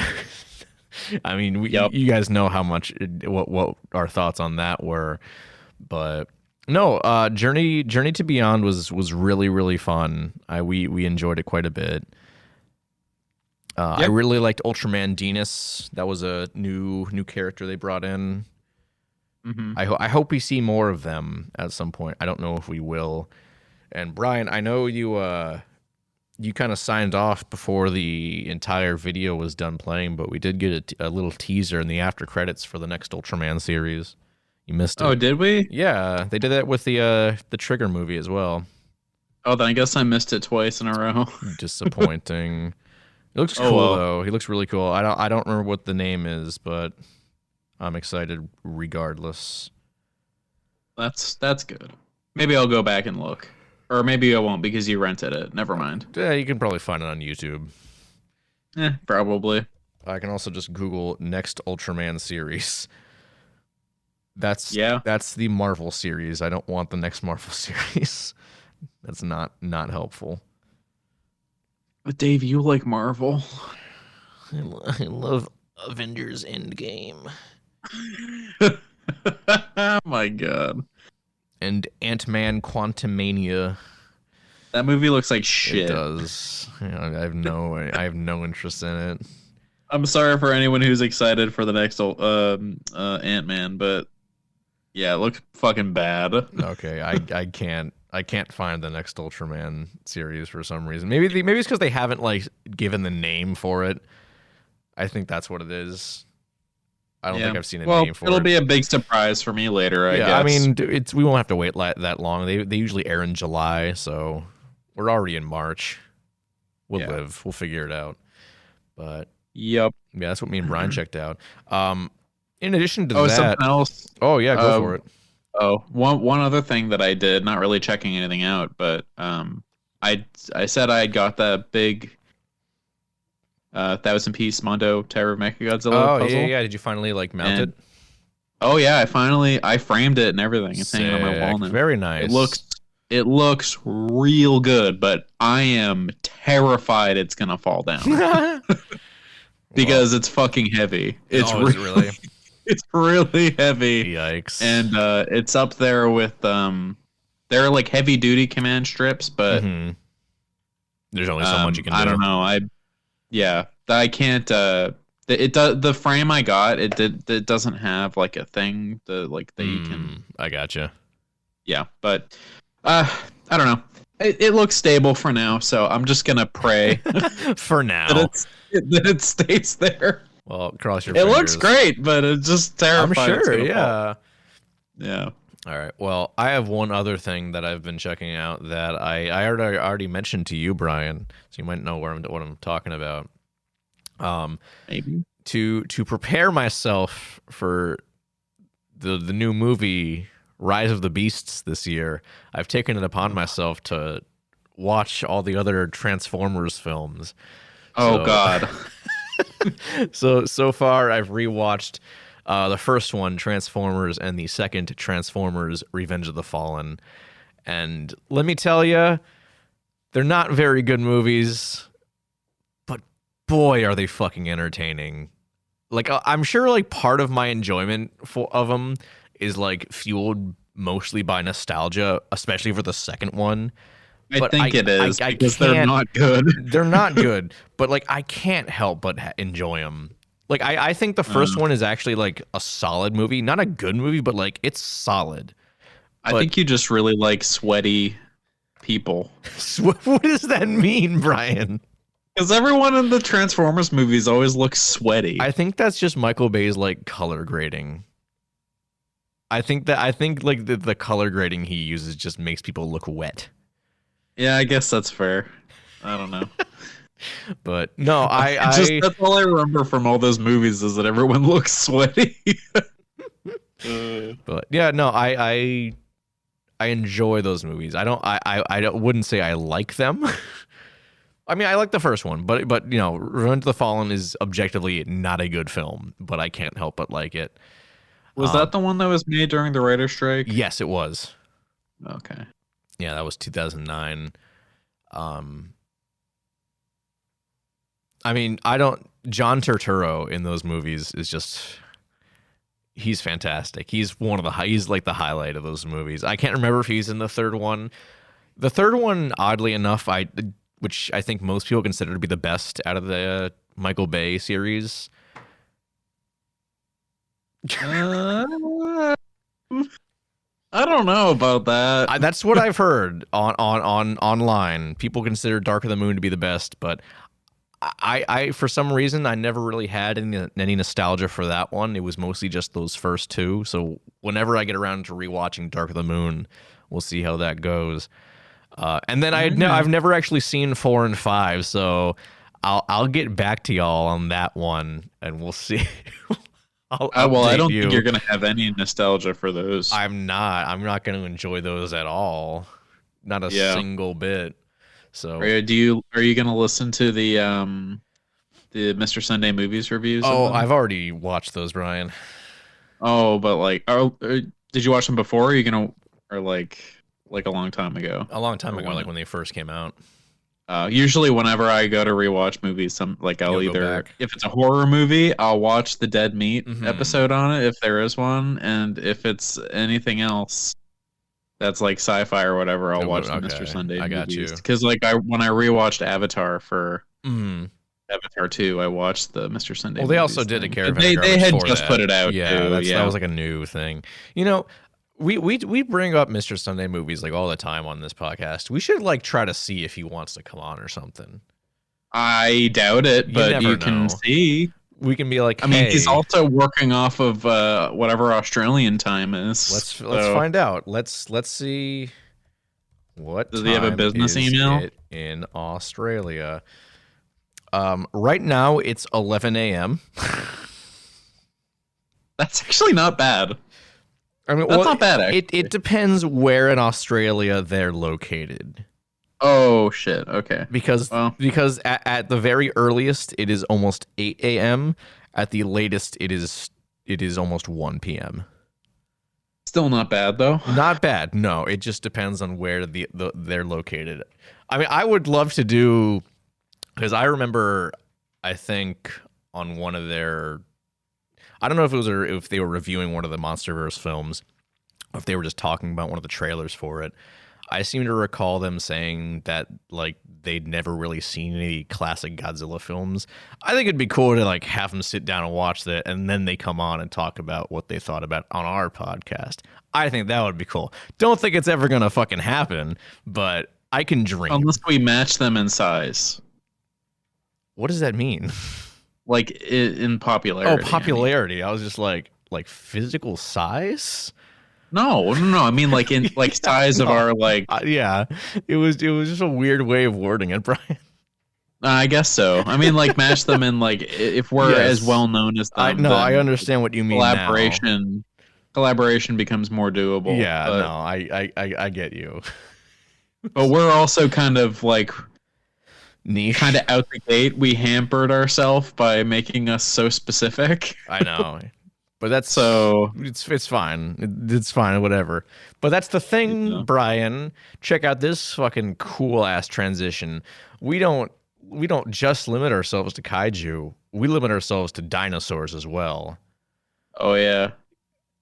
I mean, you guys know how much, what our thoughts on that were. But no, Journey to Beyond was really, really fun. We enjoyed it quite a bit. I really liked Ultraman Dinas. That was a new character they brought in. Mm-hmm. I hope we see more of them at some point. I don't know if we will. And Brian, I know you kind of signed off before the entire video was done playing, but we did get a little teaser in the after credits for the next Ultraman series. You missed it. Oh, did we? Yeah, they did that with the Trigger movie as well. Oh, then I guess I missed it twice in a row. Disappointing. It looks cool though. He looks really cool. I don't remember what the name is, but I'm excited regardless. That's good. Maybe I'll go back and look. Or maybe I won't because you rented it. Never mind. Yeah, you can probably find it on YouTube. Probably. I can also just Google next Ultraman series. That's the Marvel series. I don't want the next Marvel series. That's not helpful. But Dave, you like Marvel. I love Avengers Endgame. Oh my god. And Ant-Man Quantumania. That movie looks like shit. It does. I have no interest in it. I'm sorry for anyone who's excited for the next Ant-Man, but yeah, it looks fucking bad. Okay, I can't find the next Ultraman series for some reason. Maybe it's because they haven't given the name for it. I think that's what it is. I don't think I've seen a name for it. It'll be a big surprise for me later, I guess. I mean, we won't have to wait that long. They usually air in July, so we're already in March. We'll live. We'll figure it out. But Yep. Yeah, that's what me and Brian checked out. In addition to Oh, that, something else. oh yeah, go for it. Oh, one other thing that I did, not really checking anything out, but I said I got that big 1,000-piece Mondo Terror of Mechagodzilla puzzle. Yeah. Did you finally like mount it? Oh yeah, I framed it and everything. It's hanging on my wall now. Very nice. It looks real good, but I am terrified it's gonna fall down because it's fucking heavy. It's really. It's really heavy. Yikes! And it's up there with they're like heavy duty command strips, but there's only so much you can do. I don't know. I can't. The frame I got it doesn't have like a thing that you can. I gotcha. Yeah, but I don't know. It looks stable for now, so I'm just gonna pray for now that it stays there. Well, cross your fingers. It looks great, but it's just terrifying. I'm sure, yeah. Yeah. All right. Well, I have one other thing that I've been checking out that I already mentioned to you, Brian, so you might know what I'm talking about. Maybe. To prepare myself for the new movie Rise of the Beasts this year, I've taken it upon myself to watch all the other Transformers films. Oh God. So far I've rewatched the first one, Transformers, and the second, Transformers Revenge of the Fallen. And let me tell you, they're not very good movies, but boy, are they fucking entertaining. Like, I'm sure like part of my enjoyment of them is like fueled mostly by nostalgia, especially for the second one. I think it is because they're not good. They're not good, but like I can't help but enjoy them. Like I think the first one is actually like a solid movie, not a good movie, but like it's solid. I think you just really like sweaty people. What does that mean, Brian? Because everyone in the Transformers movies always looks sweaty. I think that's just Michael Bay's like color grading. I think like the color grading he uses just makes people look wet. Yeah, I guess that's fair. I don't know. But no, that's all I remember from all those movies is that everyone looks sweaty. But yeah, no, I enjoy those movies. I wouldn't say I like them. I mean, I like the first one, but you know, Revenge of the Fallen is objectively not a good film, but I can't help but like it. Was that the one that was made during the writer's strike? Yes, it was. Okay. Yeah, that was 2009. I mean, John Turturro in those movies is just, he's fantastic. He's he's like the highlight of those movies. I can't remember if he's in the third one. The third one, oddly enough, which I think most people consider to be the best out of the Michael Bay series. I don't know about that. That's what I've heard online. People consider Dark of the Moon to be the best, but I for some reason I never really had any nostalgia for that one. It was mostly just those first two. So whenever I get around to rewatching Dark of the Moon, we'll see how that goes. And then I've never actually seen 4 and 5, so I'll get back to y'all on that one, and we'll see. I don't think you're gonna have any nostalgia for those. I'm not gonna enjoy those at all. Not a single bit. So are you gonna listen to the Mr. Sunday Movies reviews? Oh, I've already watched those, Brian. Oh, but like, did you watch them before? Or are you gonna, or like a long time ago? A long time ago, like when they first came out. Usually whenever I go to rewatch movies, I'll either, if it's a horror movie, I'll watch the Dead Meat episode on it if there is one, and if it's anything else that's like sci-fi or whatever, I'll watch the Mr. Sunday movies. I got you. Because like when I rewatched Avatar for Avatar 2, I watched the Mr. Sunday. Well, they also did a Caravan. They had just put it out. Yeah, that was like a new thing. You know. We bring up Mr. Sunday movies like all the time on this podcast. We should like try to see if he wants to come on or something. I doubt it, but you can see. We can be like, I mean, he's also working off of whatever Australian time is. Let's find out. Let's see. What does he have a business email in Australia? Right now it's 11 a.m. That's actually not bad. I mean, That's not bad, actually. It depends where in Australia they're located. Oh shit. Okay. Because at the very earliest it is almost 8 a.m. At the latest it is almost 1 p.m. Still not bad though. Not bad. No, it just depends on where they're located. I mean, I would love to do, because I remember, I think on one of their, I don't know if it was or if they were reviewing one of the MonsterVerse films, or if they were just talking about one of the trailers for it. I seem to recall them saying that like they'd never really seen any classic Godzilla films. I think it'd be cool to like have them sit down and watch that, and then they come on and talk about what they thought about on our podcast. I think that would be cool. Don't think it's ever gonna fucking happen, but I can dream. Unless we match them in size. What does that mean? Like in popularity. Oh, popularity. I was just like physical size? No. I mean, like in like size of our like. Yeah, it was just a weird way of wording it, Brian. I guess so. I mean, like match them in like if we're as well known as them. I understand what you mean. Collaboration becomes more doable. Yeah, no, I get you. But we're also kind of like niche, kind of out the gate. We hampered ourselves by making us so specific. I know. But that's so it's fine. It's fine, whatever. But that's the thing, Brian. Check out this fucking cool ass transition. We don't just limit ourselves to kaiju. We limit ourselves to dinosaurs as well. Oh yeah.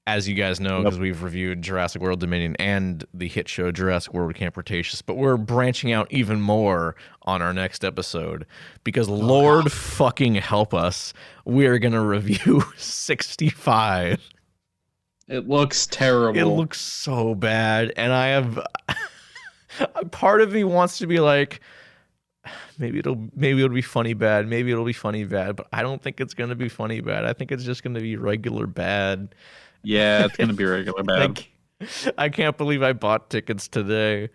As you guys know, because we've reviewed Jurassic World Dominion and the hit show Jurassic World Camp Cretaceous, but we're branching out even more on our next episode because Lord fucking help us, we are going to review 65. It looks terrible. It looks so bad, and I have part of me wants to be like, maybe it'll be funny bad, maybe it'll be funny bad, but I don't think it's going to be funny bad. I think it's just going to be regular bad. Yeah, it's going to be regular bad. I can't believe I bought tickets today,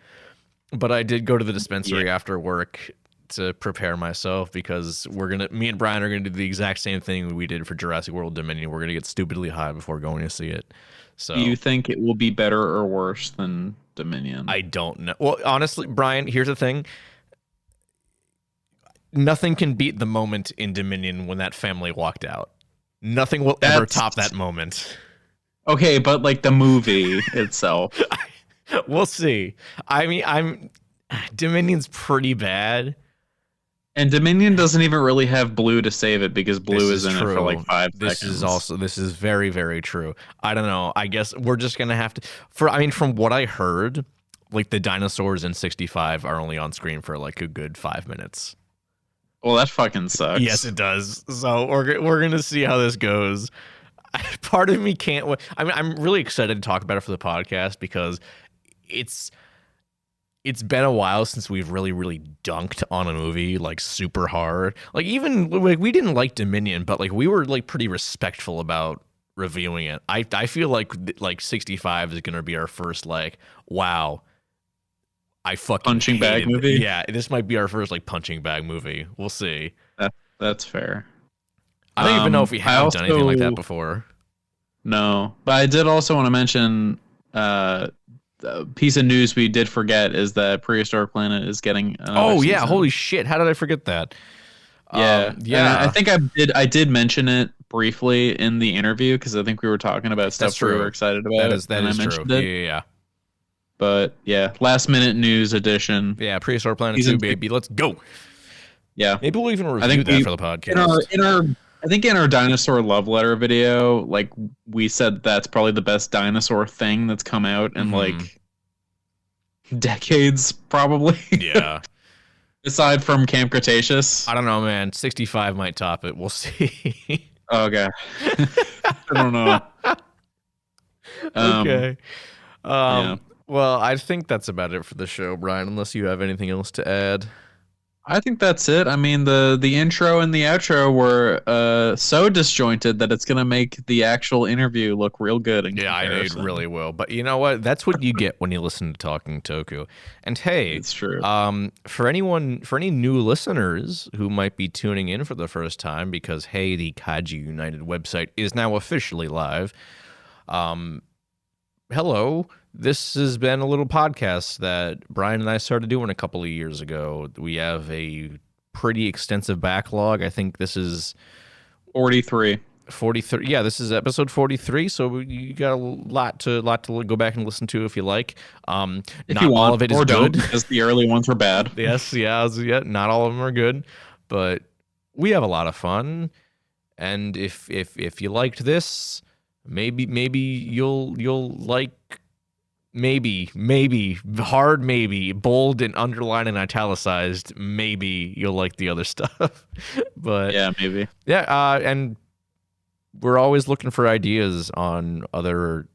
but I did go to the dispensary after work to prepare myself because me and Brian are going to do the exact same thing we did for Jurassic World Dominion. We're going to get stupidly high before going to see it. So, do you think it will be better or worse than Dominion? I don't know. Well, honestly, Brian, here's the thing. Nothing can beat the moment in Dominion when that family walked out. Nothing will ever top that moment. Okay, but like the movie itself. We'll see. I mean, Dominion's pretty bad. And Dominion doesn't even really have Blue to save it because Blue is in it for like 5 seconds. This is very, very true. I don't know. I guess we're just going to have to, from what I heard, like the dinosaurs in 65 are only on screen for like a good 5 minutes. Well, that fucking sucks. Yes, it does. So we're going to see how this goes. Part of me can't wait. I mean, I'm really excited to talk about it for the podcast because it's been a while since we've really dunked on a movie like super hard. Like even like we didn't like Dominion, but like we were like pretty respectful about reviewing it. I feel like 65 is going to be our first like wow. I fucking punching bag movie. Yeah, this might be our first like punching bag movie. We'll see. That's fair. I don't even know if we have done anything like that before. No, but I did also want to mention a piece of news we did forget is that Prehistoric Planet is getting another season. Holy shit, how did I forget that? Yeah. I think I did mention it briefly in the interview because I think we were talking about stuff we were excited about. That is true. Yeah. But yeah, last minute news edition. Yeah, Prehistoric Planet 2, baby. Let's go. Yeah. Maybe we'll even review that for the podcast. In our dinosaur love letter video, like we said that's probably the best dinosaur thing that's come out in like decades, probably. Yeah. Aside from Camp Cretaceous. I don't know, man. 65 might top it. We'll see. Okay. I don't know. Okay. Yeah. Well, I think that's about it for the show, Brian, unless you have anything else to add. I think that's it. I mean, the intro and the outro were so disjointed that it's gonna make the actual interview look real good. Yeah, I know it really will. But you know what? That's what you get when you listen to Talking Toku. And hey, It's true. For any new listeners who might be tuning in for the first time, because hey, the Kaiju United website is now officially live. Hello. This has been a little podcast that Brian and I started doing a couple of years ago. We have a pretty extensive backlog. I think this is 43. 43. Yeah, this is episode 43. So you got a lot to go back and listen to if you like. If not you want, all of it is or don't, good. because the early ones were bad. Yes, yeah, not all of them are good, but we have a lot of fun. And if you liked this, maybe you'll like. Maybe, hard maybe, bold and underlined and italicized, maybe you'll like the other stuff. But yeah, maybe. Yeah, and we're always looking for ideas on other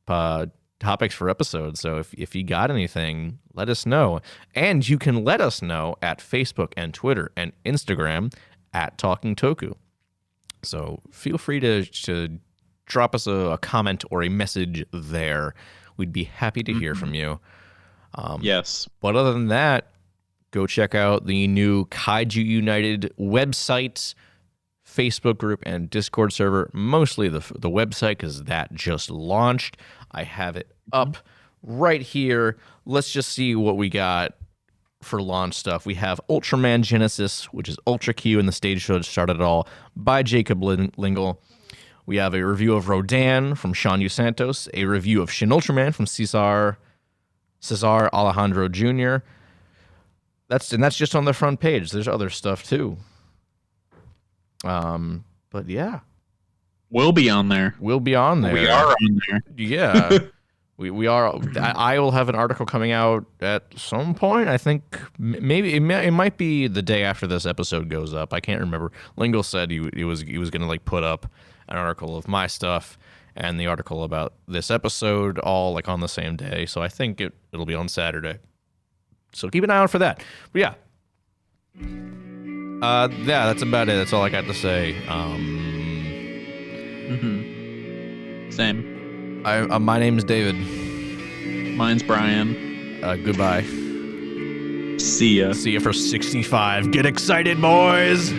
topics for episodes. So if you got anything, let us know. And you can let us know at Facebook and Twitter and Instagram at Talking Toku. So feel free to drop us a comment or a message there. We'd be happy to hear from you. Yes. But other than that, go check out the new Kaiju United website, Facebook group, and Discord server. Mostly the website, because that just launched. I have it up right here. Let's just see what we got for launch stuff. We have Ultraman Genesis, which is Ultra Q and the stage show that started it all, by Jacob Lingle. We have a review of Rodan from Sean U. Santos, a review of Shin Ultraman from Cesar Alejandro Jr. That's just on the front page. There's other stuff too. But yeah, we'll be on there. We'll be on there. We are on there. Yeah, we are. I will have an article coming out at some point. I think maybe it might be the day after this episode goes up. I can't remember. Lingle said he was going to like put up an article of my stuff and the article about this episode all like on the same day. So I think it'll be on Saturday. So keep an eye out for that. But yeah. Yeah, that's about it. That's all I got to say. Same. My name's David. Mine's Brian. Goodbye. See ya. See ya for 65. Get excited, boys!